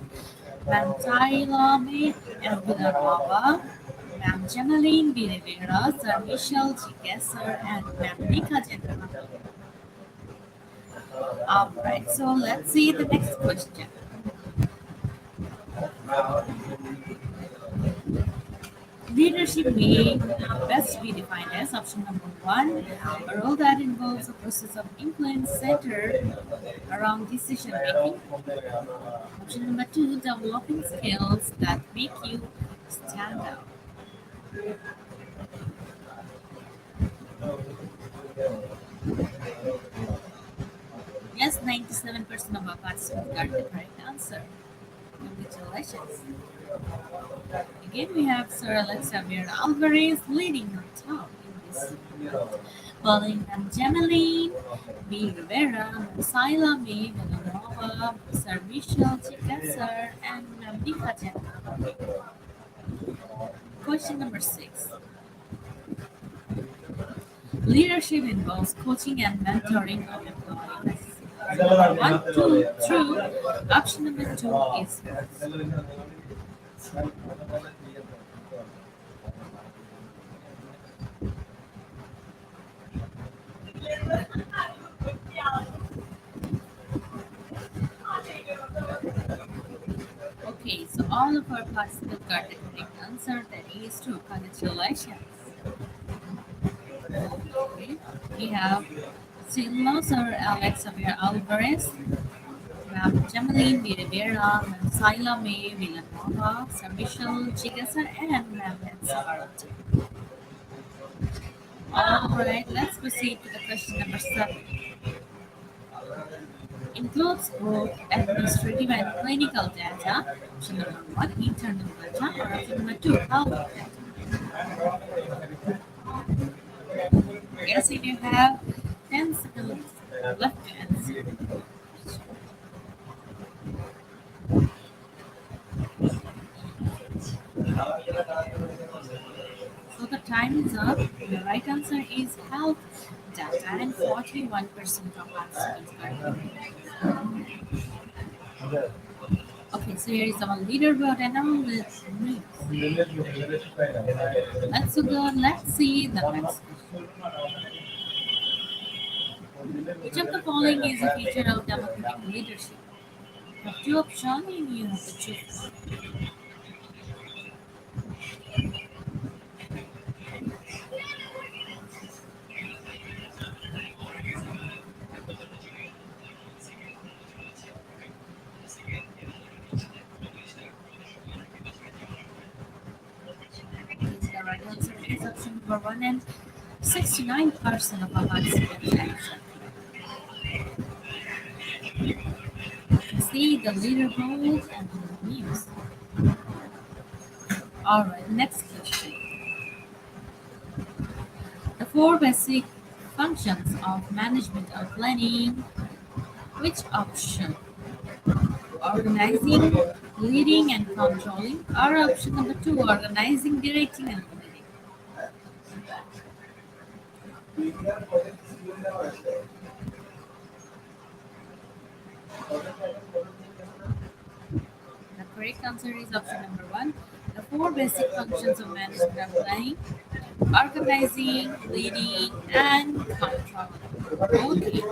Ma'am Tyler May and Villanova, Ma'am Jemaline Villavera, Sir Michelle G. Gesser, and Ma'am Nika Jenna. Alright, so let's see the next question. Leadership may best be defined as option number one, a role that involves a process of influence centered around decision making. Option number two, developing skills that make you stand out. Yes, 97% of our participants got the correct answer. Congratulations. Again, we have Sir Alexa Vera Alvarez leading on top in this. Following them, Jemaline B. Rivera, Sila May Villanova, Sir Michelle Chikasar, and Namdika Jenna. Question number 6. Leadership involves coaching and mentoring of employees. Number 1, 2, true. Option number 2 is false. Okay, so all of our participants got the correct answer. That is true. Congratulations. Okay, we have Silma Sir Alex Xavier Alvarez, Ma'am Jemaline Villavera, Ma'am Sila May Villanova, Sir Michelle Chigasa, and Ma'am Nancy. Alright, let's proceed to the question number 7. Includes both administrative and clinical data. Option number 1, internal data, or option number 2, health data. Yes, if you have 10 seconds left to answer. So the time is up. The right answer is health data, and 41% of participants are correct. Okay, so here is our leaderboard and all this news. Let's see the next. Which of the following is a feature of democratic leadership? You have two options and you have to choose one. The right answer is option number 1, and 69% of our participants answered. See the leaderboard and the news. Alright, next question. The 4 basic functions of management are planning. Which option? Organizing, leading, and controlling. Or option number 2, organizing, directing, and leading. The correct answer is option number 1. The 4 basic functions of management are planning, organizing, leading, and controlling. Okay.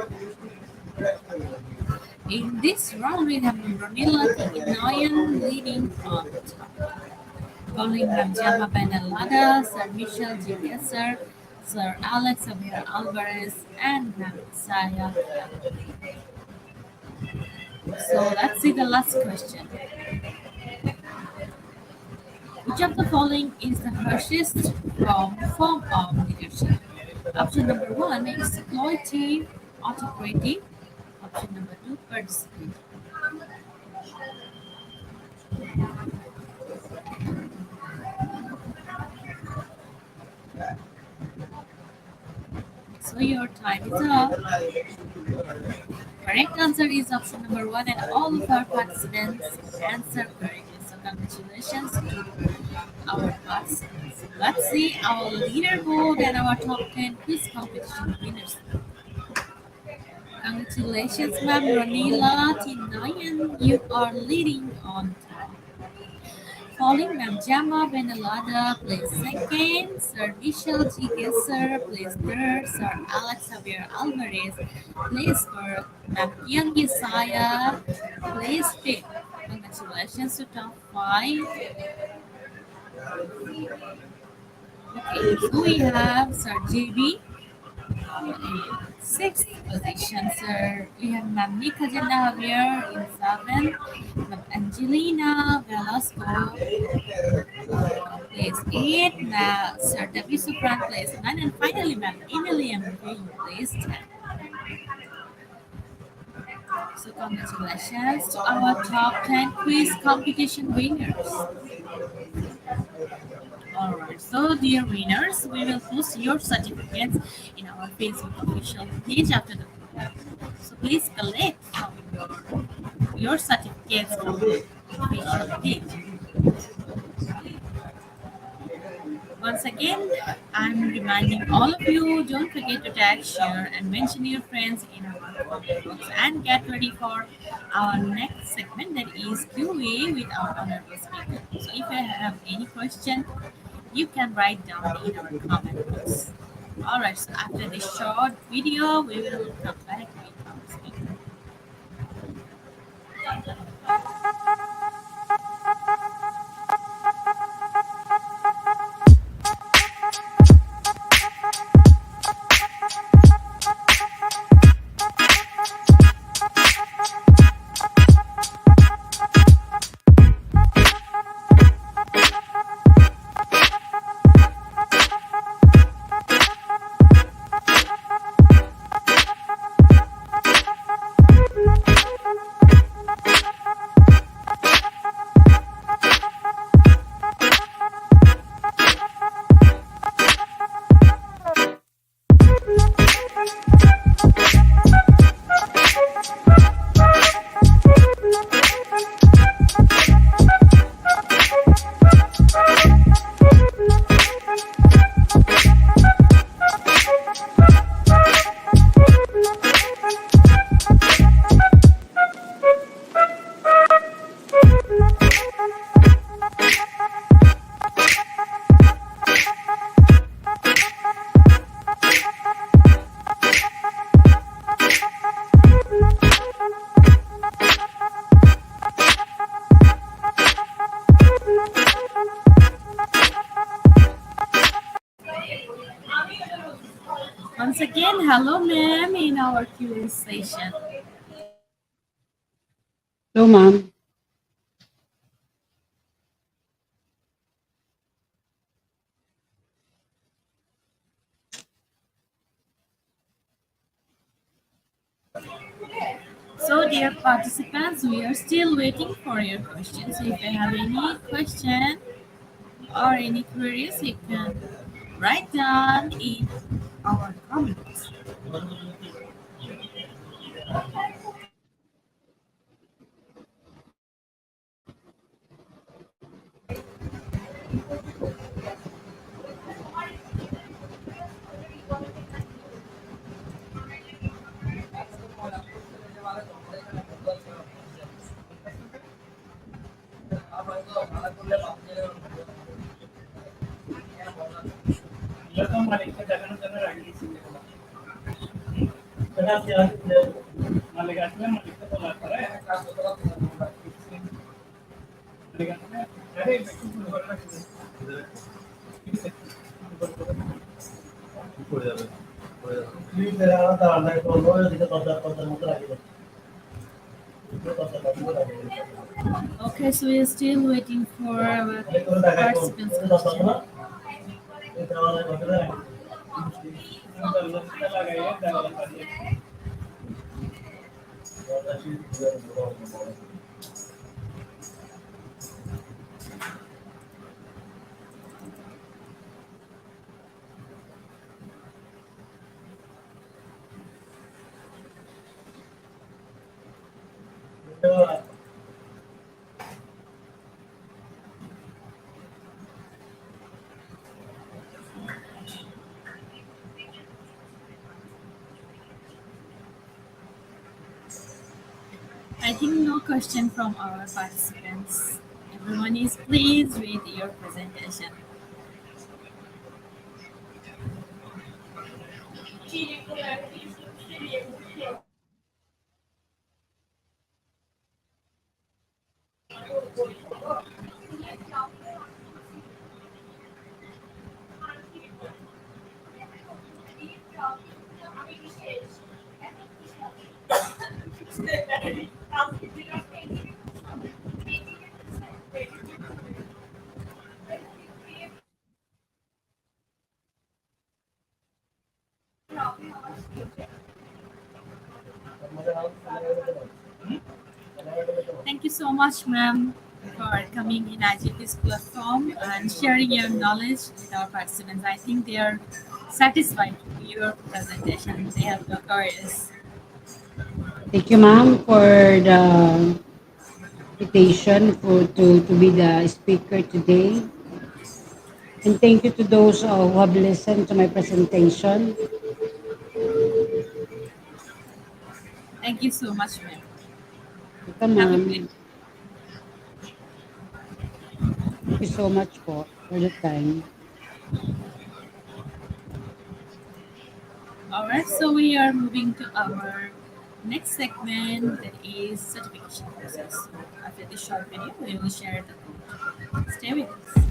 In this round, we have Brunilla Inoyan leading on top. Following Ramjama Benalada, Sir Michelle G. Gesser, Sir Alex Xavier Alvarez, and Saya. So let's see the last question. Which of the following is the harshest form of leadership? Option number 1, exploitative, autocratic. Option number 2, participatory. So your time is up. Correct answer is option number 1, and all of our participants answered correctly. So congratulations to our participants. Let's see our leaderboard and our top 10 quiz competition winners. Congratulations, Ma'am Ranila Tinayan. You are leading on top. Following Ma'am Jama Benalada placed second, Sir Michel G. Gesser placed third, Sir Alex Javier Alvarez placed fourth, Ma'am Young Yesaya placed fifth. Congratulations to top five. Okay, so we have Sir JB sixth position, sir. We have Ma'am Nika Javier in seventh, Ma'am Angelina Velasco place eight, Ma'am Sir W. Supran place nine, and finally Ma'am Emily M. Green place 10. So congratulations to our top 10 quiz competition winners. Alright, so dear winners, we will post your certificates in our Facebook official page after the program. So please collect from your certificates from the official page. Once again, I'm reminding all of you, don't forget to tag, share, and mention your friends in our comment box. And get ready for our next segment, that is QA with our honorable speaker. So if you have any question, you can write down in our comment box. Alright, so after this short video, we will come back with our speaker. Once again, hello ma'am in our Q&A session. So, ma'am, So, dear participants, we are still waiting for your questions. If you have any question or any queries, you can write down in our comments. Okay, so we are still waiting for our participants' question. think no question from our participants. Everyone is pleased with your presentation. Thank you so much, ma'am, for coming in IGP's platform and sharing your knowledge with our participants. I think they are satisfied with your presentation. They have no queries. Thank you, ma'am, for the invitation to be the speaker today. And thank you to those who have listened to my presentation. Thank you so much, ma'am. Welcome, Have a great. ma'am. Thank you so much for the time. All right, so we are moving to our next segment that is certification process. So after this short video, we will share the code. Stay with us.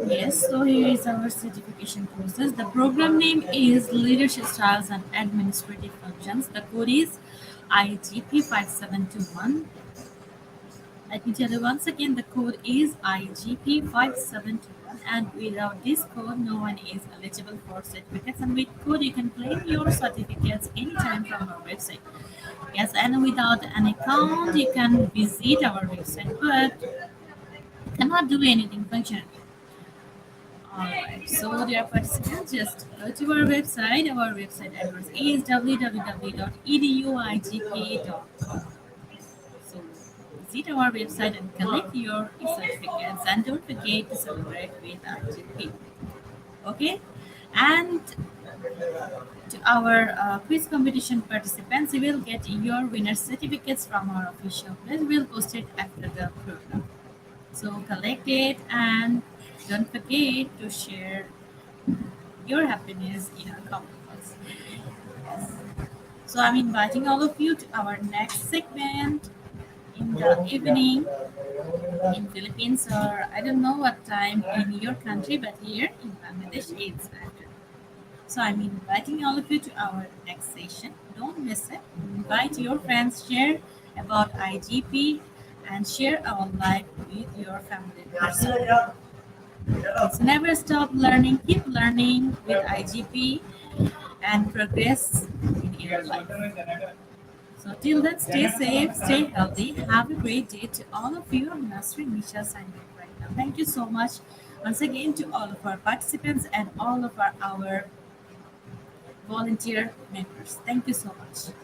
Yes, so here is our certification process. The program name is Leadership Styles and Administrative Functions. The code is IGP 5721. Let me tell you once again, the code is IGP 5721, and without this code, no one is eligible for certificates. And with code, you can claim your certificates anytime from our website. Yes, and without an account, you can visit our website, but cannot do anything functional. Alright, so dear participants, just go to our website. Our website address is www.eduigp.com. So visit our website and collect your certificates, and don't forget to celebrate with IGP. Okay, and to our quiz competition participants, you will get your winner certificates from our official page. We'll post it after the program. So collect it and don't forget to share your happiness in our comment box. So I'm inviting all of you to our next segment in the evening in Philippines, or I don't know what time in your country, but here in Bangladesh it's afternoon. So I'm inviting all of you to our next session. Don't miss it. Invite your friends, share about IGP, and share our life with your family person. So never stop learning, keep learning with IGP and progress in your life. So till then, stay safe, stay healthy. Have a great day to all of you. I'm Nasrin Misha signing off right now. Thank you so much once again to all of our participants and all of our volunteer members. Thank you so much.